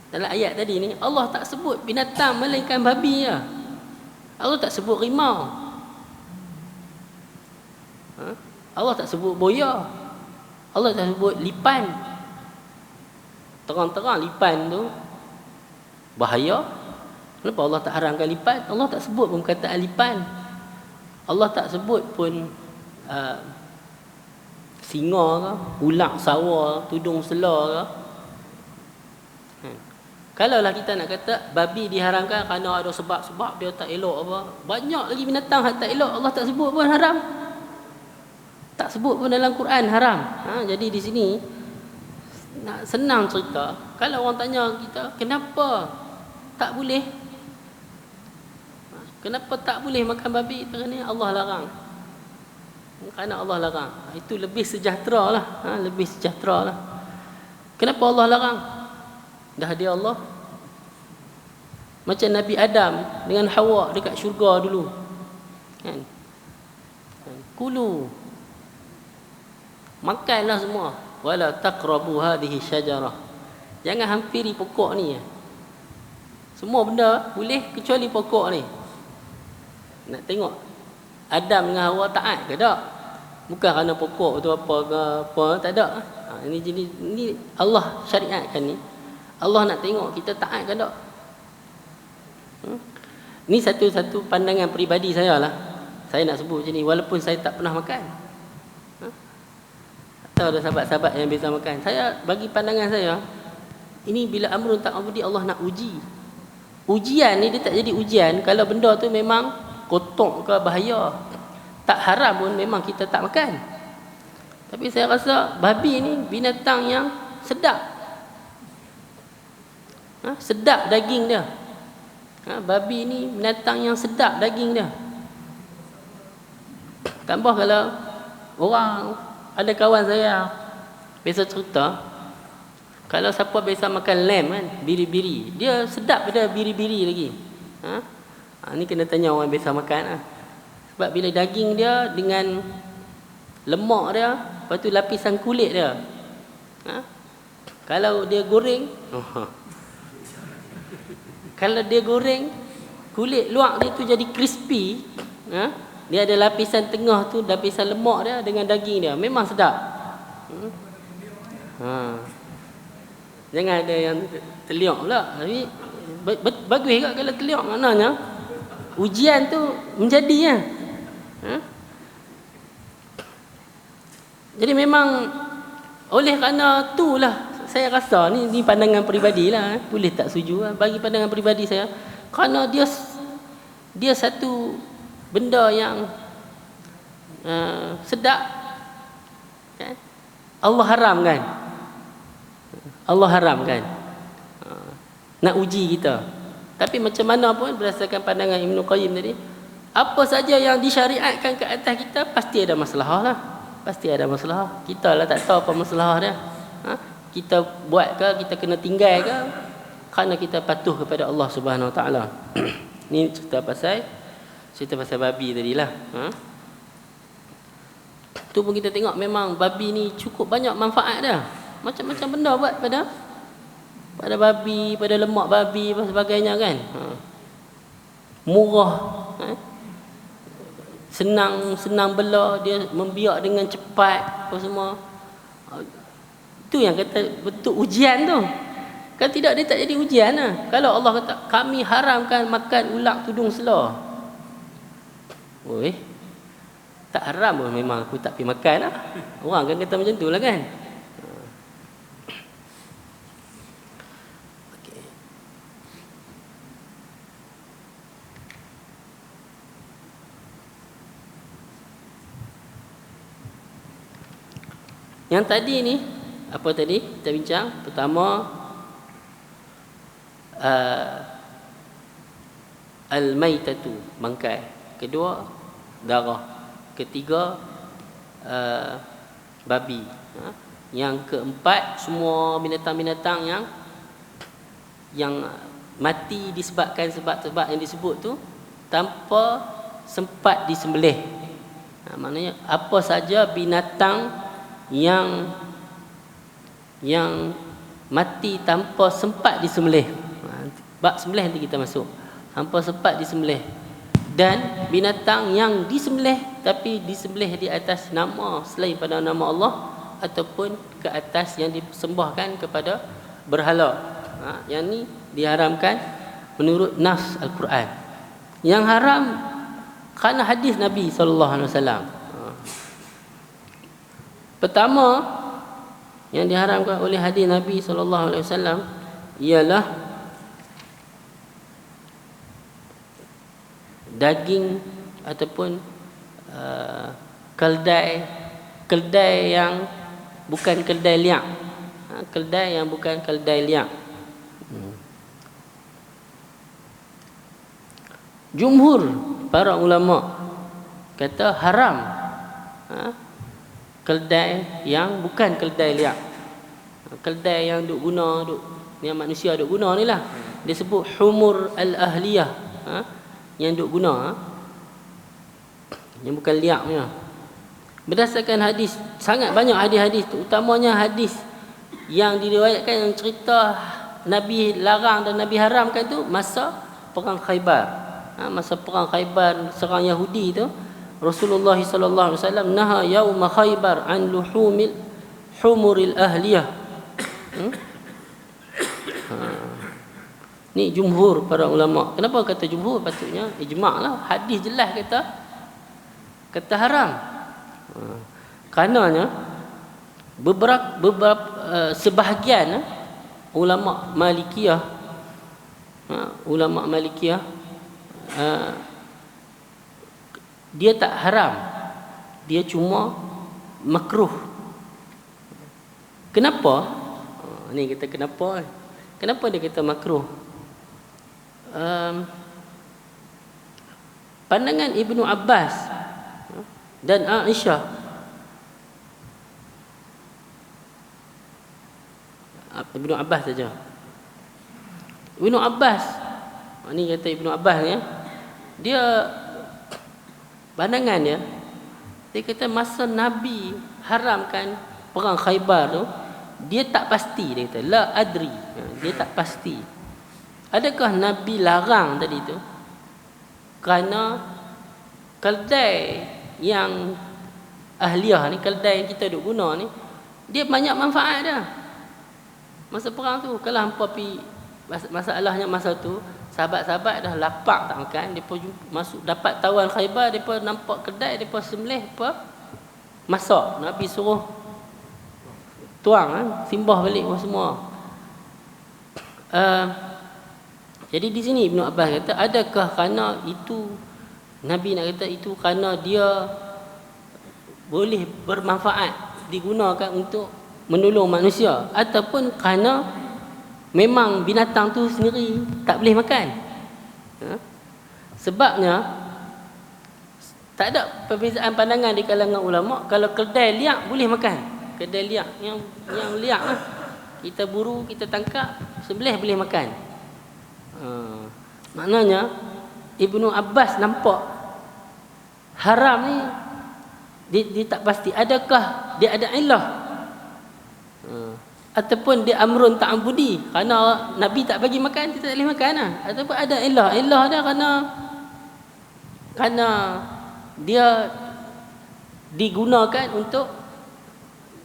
dalam ayat tadi ni Allah tak sebut binatang melainkan babi je. Allah tak sebut rimau. Allah tak sebut boya. Allah tak sebut lipan. Terang-terang lipan tu bahaya. Kenapa Allah tak haramkan lipan? Allah tak sebut pun perkataan lipan. Allah tak sebut pun singa ke, ulang sawa, tudung sela ke. Kalaulah kita nak kata babi diharamkan kerana ada sebab-sebab dia tak elok apa, banyak lagi binatang yang tak elok Allah tak sebut pun haram. Tak sebut pun dalam Quran haram. Jadi di sini nak senang cerita. Kalau orang tanya kita kenapa tak boleh, kenapa tak boleh makan babi? Kerana Allah larang. Kerana Allah larang. Itu lebih sejahtera lah. Lebih sejahtera lah. Kenapa Allah larang? Dah dia Allah. Macam Nabi Adam dengan Hawa dekat syurga dulu. Kan? Kulu. Makanlah semua. Wala taqrabu hadhihi syajarah. Jangan hampiri pokok ni. Semua benda boleh kecuali pokok ni. Nak tengok Adam dengan Hawa taat ke tak? Bukan kerana pokok tu apa ke apa, tak ada. Ini jadi ni Allah syariatkan ni. Allah nak tengok kita taat ke tak. Ni satu-satu pandangan peribadi saya lah. Saya nak sebut macam ni walaupun saya tak pernah makan. Atau ada sahabat-sahabat yang biasa makan. Saya bagi pandangan saya, ini bila amrun ta'budi Allah nak uji. Ujian ni dia tak jadi ujian kalau benda tu memang kotor ke bahaya. Tak haram pun memang kita tak makan. Tapi saya rasa babi ni binatang yang sedap. Sedap daging dia. Babi ni binatang yang sedap daging dia. Tambah kalau orang, ada kawan saya Biasa cerita, kalau siapa biasa makan lamb kan, biri-biri, dia sedap pada biri-biri lagi. Ni kena tanya orang biasa makan lah. Sebab bila daging dia dengan lemak dia, lepas tu lapisan kulit dia, kalau dia goreng, kalau dia goreng, kulit luar dia tu jadi crispy, dia ada lapisan tengah tu, lapisan lemak dia dengan daging dia, memang sedap. Jangan ada yang terliok pula. Tapi bagus juga kalau terliok, maknanya ujian tu menjadi ya. Jadi memang oleh kerana itulah saya rasa ni pandangan peribadi lah, boleh tak setuju lah. Bagi pandangan peribadi saya, kerana dia satu benda yang sedap, kan? Allah haramkan. Allah haramkan. Nak uji kita. Tapi macam mana pun berdasarkan pandangan Ibn Qayyim tadi, apa saja yang disyariatkan ke atas kita pasti ada masalah lah. Pasti ada masalah. Kita lah tak tahu apa masalah dia. Kita buat ke, kita kena tinggal ke, kerana kita patuh kepada Allah Subhanahu Wa Taala. Ni cerita pasal babi tadilah. Tu pun kita tengok memang babi ni cukup banyak manfaat dia. Macam-macam benda buat pada babi, pada lemak babi dan sebagainya kan. Murah, senang bela, dia membiak dengan cepat apa semua. Itu yang kata betul ujian tu. Kalau tidak dia tak jadi ujian lah. Kalau Allah kata kami haramkan makan ulat tudung sela, tak haram pun memang aku tak pergi makan lah. Orang kan kata macam tu lah kan. Yang tadi ni, apa tadi kita bincang? Pertama, al-maitatu, bangkai. Kedua, darah. Ketiga, babi. Yang keempat, semua binatang-binatang yang mati disebabkan sebab-sebab yang disebut tu tanpa sempat disembelih. Maknanya apa saja binatang yang mati tanpa sempat disembelih. Bab sembelih nanti kita masuk. Tanpa sempat disembelih. Dan binatang yang disembelih tapi disembelih di atas nama selain pada nama Allah ataupun ke atas yang disembahkan kepada berhala. Yang ni diharamkan menurut nas Al-Quran. Yang haram kerana hadis Nabi SAW. Pertama yang diharamkan oleh hadis Nabi SAW ialah daging ataupun keldai yang bukan keldai liang. Keldai yang bukan keldai liang. Jumhur para ulama kata haram keldai yang bukan keldai liang. Keldai yang yang manusia duk guna ni lah. Dia sebut humur al-ahliyah, yang duk guna, yang bukan liang punya. Berdasarkan hadis, sangat banyak hadis-hadis, terutamanya hadis yang diriwayatkan yang cerita Nabi larang dan Nabi haramkan tu masa perang Khaybar. Masa perang Khaybar serang Yahudi tu, Rasulullah sallallahu alaihi wasallam naha yaum Khaybar an humuril ahliyah. Ni jumhur para ulama. Kenapa kata jumhur? Patutnya ijma' lah. Hadis jelas kata haram. Karenanya beberapa sebahagian ulama Malikiyah dia tak haram, dia cuma makruh. Kenapa? Ni kita kenapa dia kata makruh? Pandangan Ibnu Abbas dan Aisyah Ibnu Abbas saja. Ibnu Abbas, ni kata Ibnu Abbas ni, dia pandangan dia kata masa Nabi haramkan perang Khaybar tu, dia tak pasti, dia kata la adri, dia tak pasti. Adakah Nabi larang tadi tu kerana keldai yang ahliyah ni, keldai yang kita duk guna ni, dia banyak manfaat dah. Masa perang tu, kalau hampa pi, masalahnya masa tu sahabat-sahabat dah lapar tak makan, depa masuk dapat tawan Khaybar, depa nampak kedai, depa sembelih, depa masak. Nabi suruh tuang simbah balik semua. Jadi di sini Ibnu Abbas kata, adakah kerana itu Nabi nak kata itu kerana dia boleh bermanfaat, digunakan untuk menolong manusia, ataupun kerana memang binatang tu sendiri tak boleh makan. Sebabnya tak ada perbezaan pandangan di kalangan ulama. Kalau keldai liak boleh makan, keldai liak yang liak lah, kita buru, kita tangkap, sembelih boleh makan. Maknanya Ibnu Abbas nampak haram ni dia tak pasti, adakah dia ada ilah ataupun dia amrun ta'ambudi, kerana Nabi tak bagi makan, kita tak boleh makan lah. Ataupun ada ilah dia kerana dia digunakan untuk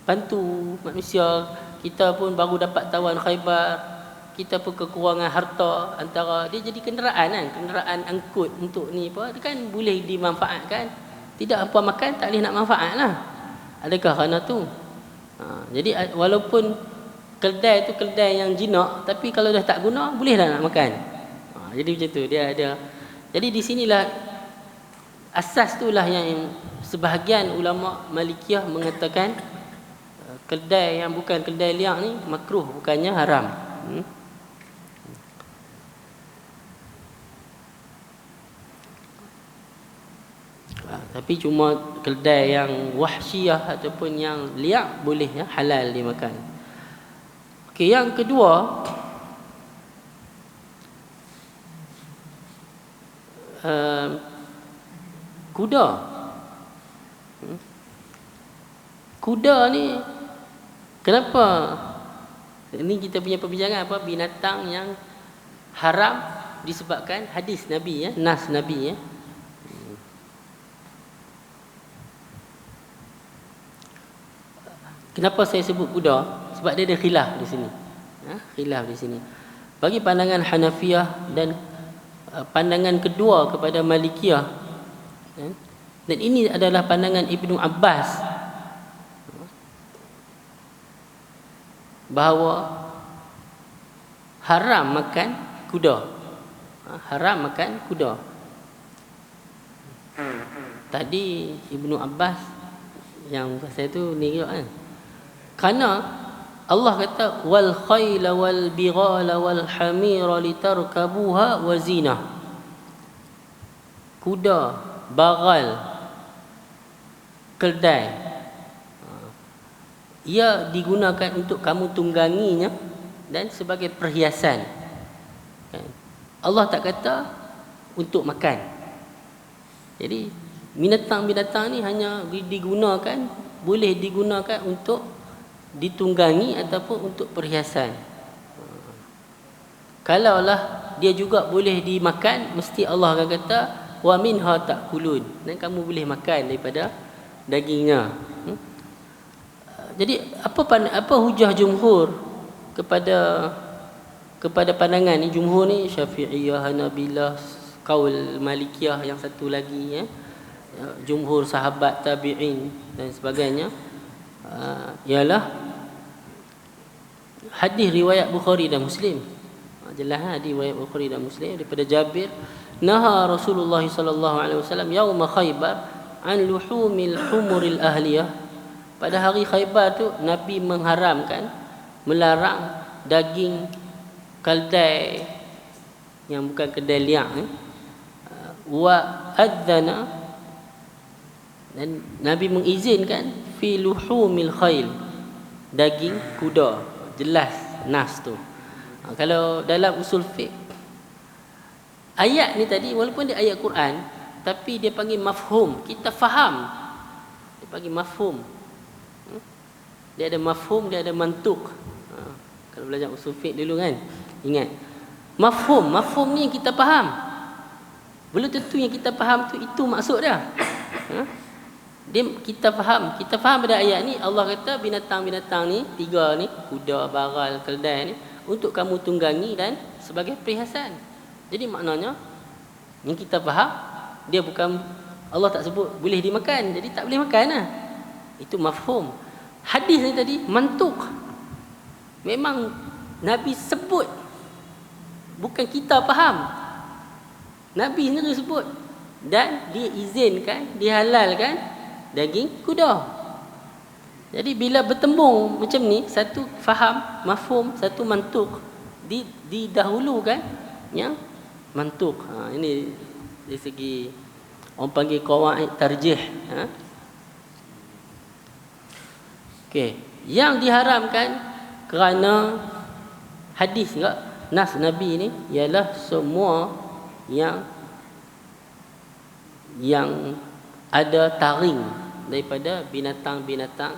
bantu manusia. Kita pun baru dapat tawan Khaybar, kita pun kekurangan harta, antara dia jadi kenderaan angkut untuk ni apa, dia kan boleh dimanfaatkan. Tidak apa makan, tak boleh nak manfaat lah. Adakah kerana tu? Jadi walaupun keldai tu keldai yang jinak, tapi kalau dah tak guna, boleh dah nak makan. Jadi macam tu dia ada. Jadi di sinilah asas itulah yang sebahagian ulama Malikiyah mengatakan keldai yang bukan keldai liak ni makruh, bukannya haram. Tapi cuma keldai yang wahsyiyah ataupun yang liak boleh halal dimakan. Okey, yang kedua, kuda. Kuda ni kenapa? Ini kita punya perbincangan apa, binatang yang haram disebabkan hadis Nabi nas Nabi Kenapa saya sebut kuda? Sebab dia ada khilaf di sini. Khilaf di sini. Bagi pandangan Hanafiyah dan pandangan kedua kepada Malikiyah, dan ini adalah pandangan Ibnu Abbas, bahawa haram makan kuda. Haram makan kuda. Tadi Ibnu Abbas yang pasal tu ni kan. Kerana Allah kata wal khayla wal bighala wal hamira litarkabuha wa zinah. Kuda, bagal, keldai, ia digunakan untuk kamu tungganginya dan sebagai perhiasan. Allah tak kata untuk makan. Jadi binatang-binatang ni hanya digunakan, boleh digunakan untuk ditunggangi ataupun untuk perhiasan. Kalaulah dia juga boleh dimakan, mesti Allah akan kata wa minha ta'kulun, dan kamu boleh makan daripada dagingnya. Jadi apa hujah jumhur kepada pandangan ni? Jumhur ni Syafi'iyah, Hanabilah, kaul Malikiyah yang satu lagi jumhur sahabat tabi'in dan sebagainya, ialah hadis riwayat Bukhari dan Muslim. Jelas hadis riwayat Bukhari dan Muslim daripada Jabir, naha Rasulullah sallallahu alaihi wasallam yaum Khaybar an luhumil humuril ahliyah. Pada hari Khaybar tu Nabi mengharamkan, melarang daging keldai yang bukan keldai liak wa adzana, dan Nabi mengizinkan fi luhumil khayl, daging kuda. Jelas nas tu. Kalau dalam usul fiqh, ayat ni tadi walaupun dia ayat Quran, tapi dia panggil mafhum, kita faham. Dia panggil mafhum. Dia ada mafhum, dia ada mantuk. Kalau belajar usul fiqh dulu kan, ingat. Mafhum ni kita faham. Belum tentu yang kita faham tu itu maksud dia. Kita faham pada ayat ni Allah kata binatang-binatang ni, 3 ni, kuda, baral, keldai ni untuk kamu tunggangi dan sebagai perhiasan. Jadi maknanya yang kita faham, dia bukan, Allah tak sebut boleh dimakan, jadi tak boleh makan lah. Itu mafhum. Hadis ni tadi mantuk. Memang Nabi sebut, bukan kita faham. Nabi sendiri sebut, dan dia izinkan, dihalalkan daging kuda. Jadi bila bertembung macam ni, satu faham mafhum, satu mantuk, didahulukan yang mantuk. Ini dari segi orang panggil qawaid tarjih. Okey, yang diharamkan kerana hadis juga nas Nabi ni ialah semua yang ada taring daripada binatang-binatang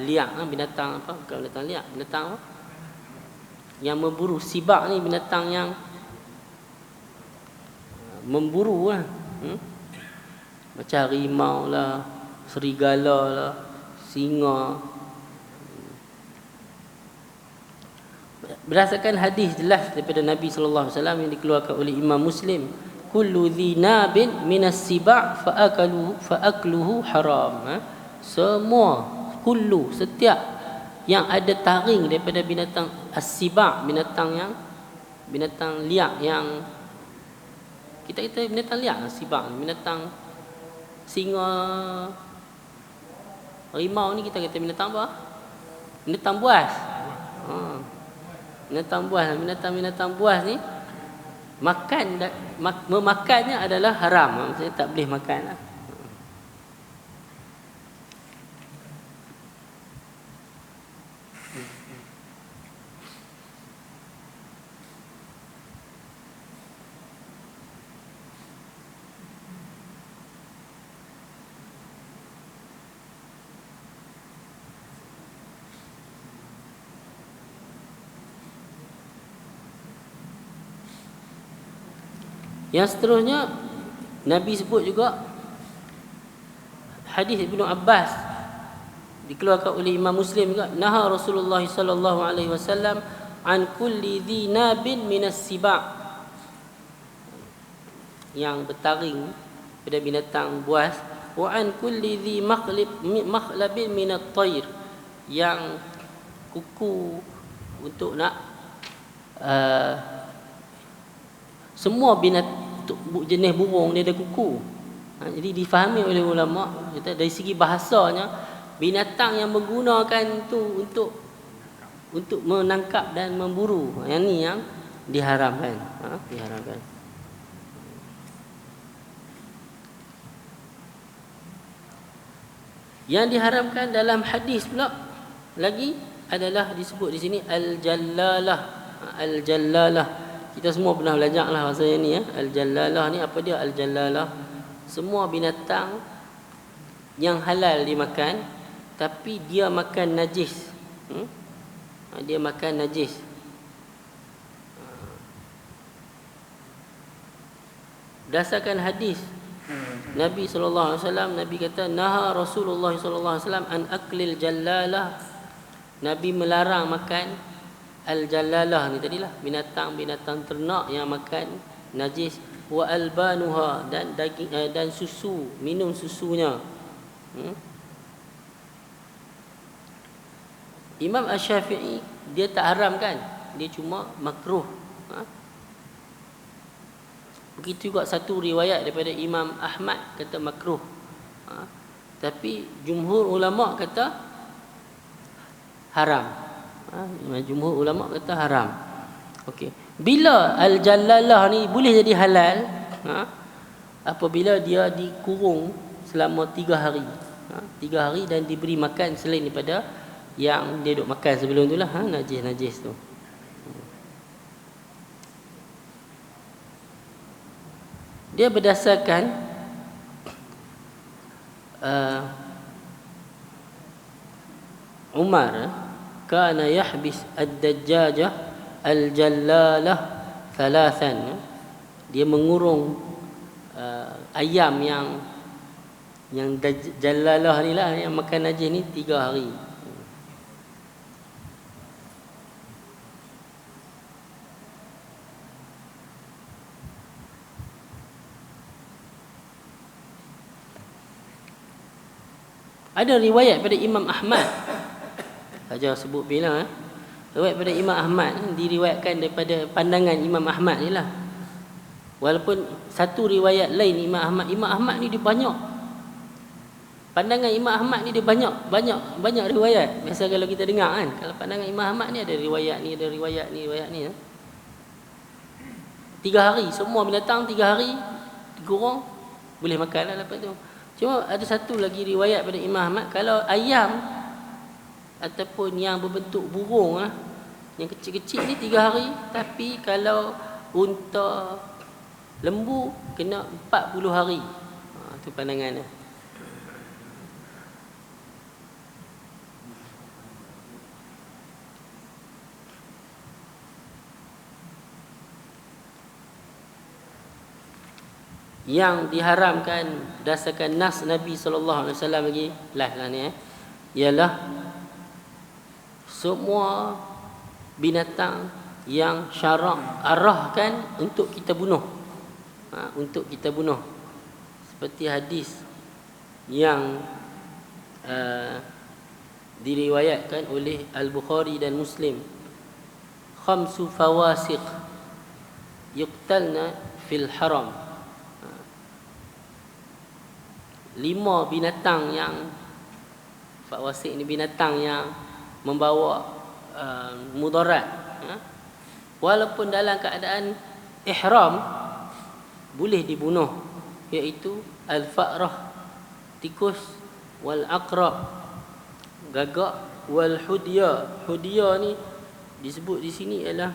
liak. Binatang apa? Bukan binatang liak, binatang apa? Yang memburu. Sibak ni binatang yang memburu lah. Macam harimau lah, serigala lah, singa. Berdasarkan hadis jelas daripada Nabi sallallahu alaihi wasallam yang dikeluarkan oleh Imam Muslim, kullu dhinabin minas siba' fa'akluhu haram. Semua, kullu, setiap yang ada taring daripada binatang as-siba', binatang liak yang kita binatang liak, siba', binatang singa, harimau ni kita kata binatang apa? Binatang buas. Binatang buas ni memakannya adalah haram. Maksudnya tak boleh makan lah. Yang seterusnya Nabi sebut juga hadis Ibnu Abbas dikeluarkan oleh Imam Muslim juga, naha Rasulullah sallallahu alaihi wasallam an kulli dhinabin minas siba', yang bertaring pada binatang buas, wa an kulli dhi makhlabin minat tayr, yang kuku untuk nak semua jenis burung dia ada kuku. Jadi difahami oleh ulama, kata dari segi bahasanya binatang yang menggunakan tu untuk menangkap dan memburu. Yang ni yang diharamkan. Diharamkan. Yang diharamkan dalam hadis pula lagi adalah disebut di sini al-jallalah. Al-jallalah. Kita semua pernah belajar lah bahasa ni ya. Al-jallalah ni apa dia? Al-jallalah, semua binatang yang halal dimakan tapi dia makan najis. Dia makan najis. Berdasarkan hadis Nabi sallallahu alaihi wasallam, Nabi kata naha Rasulullah sallallahu alaihi wasallam an aklil jallalah. Nabi melarang makan al-jallalah ni tadilah, binatang-binatang ternak yang makan najis, wa albanuha, dan daging dan susu, minum susunya. Imam Asy-Syafi'i dia tak haramkan, dia cuma makruh. Begitu juga satu riwayat daripada Imam Ahmad kata makruh. Tapi jumhur ulama kata haram. Jumhur ulama kata haram. Okey. Bila al-jallalah ni boleh jadi halal? Apabila dia dikurung selama 3 hari. 3 hari dan diberi makan selain daripada yang dia duk makan sebelum tu lah, najis tu. Dia berdasarkan Umar kana yahbis ad-dajjajah al-jallalah thalathan. Dia mengurung ayam yang jallalah ni lah, yang makan najis ni 3 hari. Ada riwayat pada Imam Ahmad. Saja sebut bila riwayat pada Imam Ahmad diriwayatkan daripada pandangan Imam Ahmad ni lah. Walaupun satu riwayat lain Imam Ahmad ni dia banyak. Pandangan Imam Ahmad ni dia banyak riwayat. Biasa kalau kita dengar kan, kalau pandangan Imam Ahmad ni ada riwayat ni, riwayat ni. 3 hari, semua binatang 3 hari digoreng boleh makan lah lepas tu. Cuma ada satu lagi riwayat pada Imam Ahmad, kalau ayam ataupun yang berbentuk burung lah, yang kecil-kecil ni 3 hari, tapi kalau unta, lembu kena 40 hari. Itu pandangannya. Yang diharamkan berdasarkan nas Nabi sallallahu alaihi wasallam lagi lah ni ialah semua binatang yang syarak arahkan untuk kita bunuh. Untuk kita bunuh. Seperti hadis yang diriwayatkan oleh Al-Bukhari dan Muslim. Khamsu fawasiq yuqtalna fil haram. 5 binatang yang fawasiq ni binatang yang membawa mudarat, walaupun dalam keadaan ihram boleh dibunuh, iaitu al-fa'rah tikus, wal aqrab gagak, wal hudya. Hudya ni disebut di sini ialah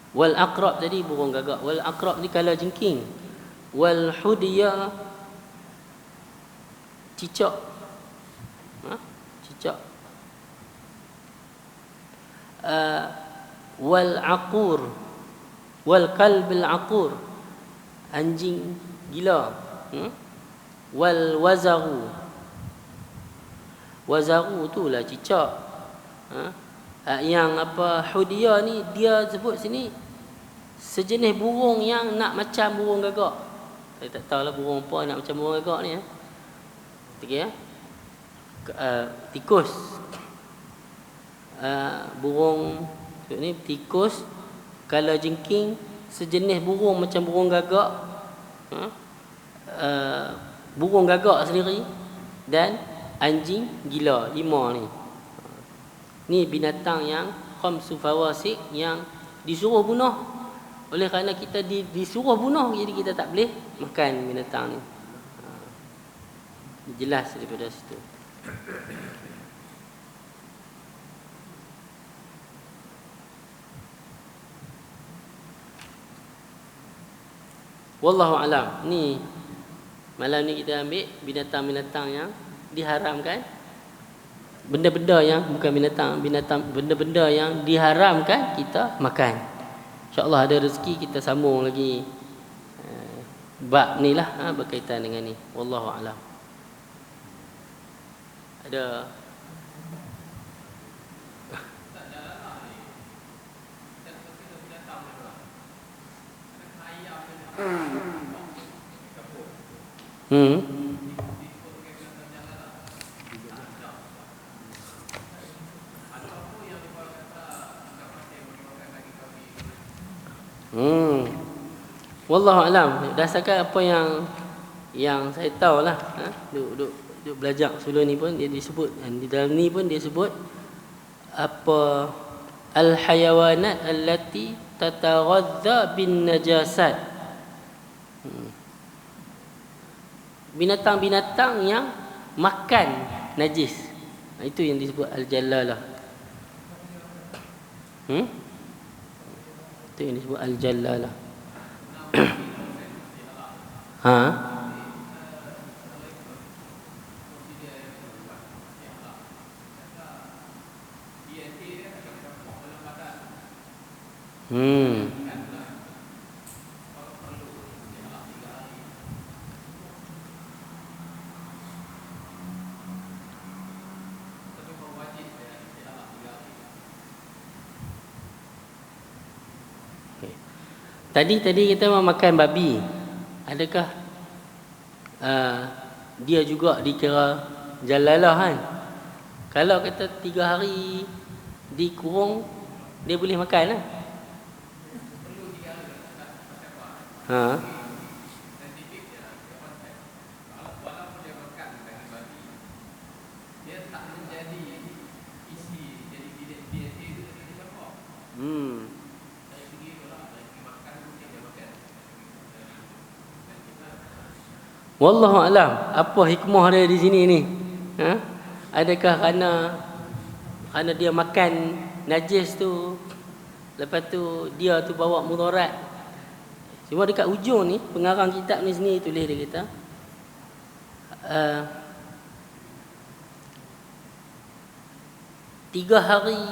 wal aqrab, tadi burung gagak. Wal aqrab ni kala jengking. Wal hudya cicak. Cicak. Wal aqur, wal kalb al aqur, anjing gila. Wal wazaru, wazaru tu lah cicak. Yang apa hudya ni dia sebut sini sejenis burung yang nak macam burung gagak. Saya tak tahulah burung apa nak macam burung gagak ni. Okey tikus. Burung ni tikus, kalau jengking sejenis burung macam burung gagak. Burung gagak sendiri dan anjing gila, 5 ni. Ni binatang yang khamsu fawasiq yang disuruh bunuh. Oleh kerana kita disuruh bunuh, jadi kita tak boleh makan binatang ni. Jelas daripada situ. Wallahu alam. Ni malam ni kita ambil binatang-binatang yang diharamkan. Benda-benda yang bukan binatang, benda-benda yang diharamkan kita makan. InsyaAllah ada rezeki kita sambung lagi bab ni lah, berkaitan dengan ni. Wallahu a'lam. Ada Wallahu alam. Berdasarkan apa yang saya tahu lah, duk belajar sebelum ni pun dia disebut, di dalam ni pun dia sebut apa al-hayawanat allati tataghadha bin najasat. binatang-binatang yang makan najis. Itu yang disebut al-jallalah. Itu yang disebut al-jallalah. Ha? Tadi kita makan babi. Adakah dia juga dikira jalalah kan? Kalau kata 3 hari dikurung, dia boleh makan lah. Ha? Wallahu alam, apa hikmah dia di sini ni? Ha? Adakah kerana dia makan najis tu, lepas tu dia tu bawa mudarat? Cuma dekat ujung ni, pengarang kitab ni sendiri tulis dia kata, 3 hari,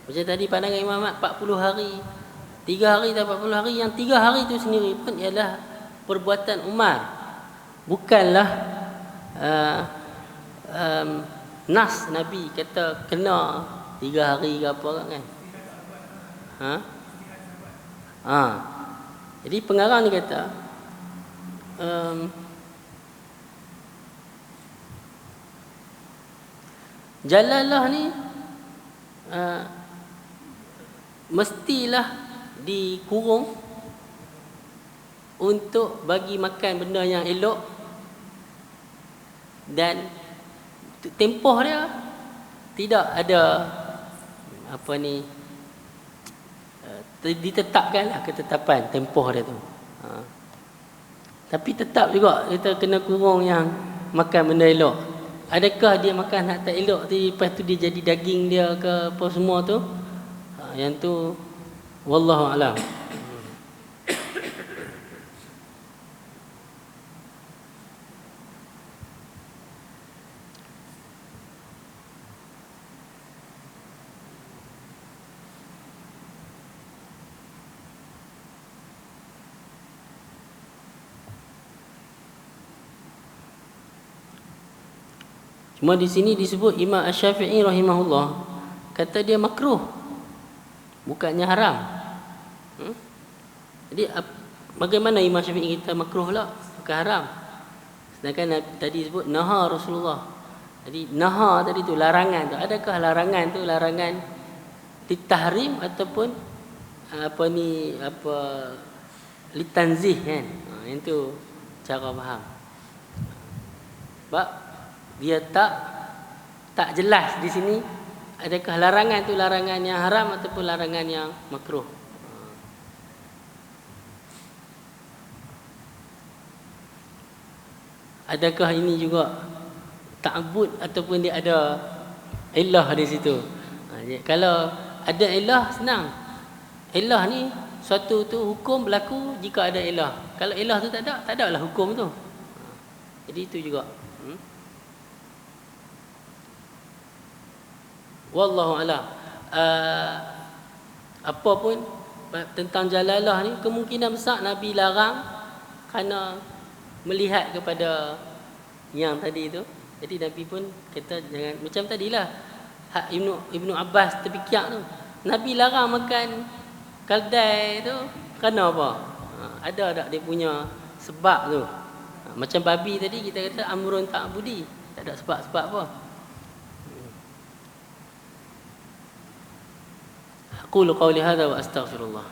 macam tadi pandangan Imam Ahmad 40 hari, 3 hari dan 40 hari, yang 3 hari tu sendiri pun ialah perbuatan Umar, bukanlah nas Nabi kata kena 3 hari ke apa kan? Jadi pengarang ni kata jalalah ni mestilah dikurung untuk bagi makan benda yang elok, dan tempoh dia tidak ada ditetapkanlah ketetapan tempoh dia tu. Tapi tetap juga kita kena kurung yang makan benda elok. Adakah dia makan hak tak elok tu, lepas tu dia jadi daging dia ke apa semua tu? Yang tu wallahu alam. Cuma di sini disebut Imam Asy-Syafi'i rahimahullah kata dia makruh, bukannya haram. Jadi bagaimana Imam Syafi'i kata makruh lah, bukan haram? Sedangkan tadi sebut naha Rasulullah. Jadi naha tadi tu larangan tu. Adakah larangan tu larangan ditahrim ataupun litanzih kan? Yang tu cara faham. Sebab dia tak jelas di sini adakah larangan tu larangan yang haram ataupun larangan yang makruh. Adakah ini juga ta'abbud ataupun dia ada ilah di situ? Kalau ada ilah, senang. Ilah ni suatu tu hukum berlaku jika ada ilah. Kalau ilah tu tak ada lah hukum tu. Jadi itu juga. Wallahu a'lam. Apa pun tentang jalalah ni, kemungkinan besar Nabi larang kerana melihat kepada yang tadi tu. Jadi Nabi pun kata jangan, macam tadilah hak Ibnu Abbas terpikiak tu. Nabi larang makan keldai tu kerana apa? Ada tak dia punya sebab tu? Macam babi tadi kita kata amrun ta'budi, tak ada sebab-sebab apa. Aqulu qawli hadha wa astaghfirullah.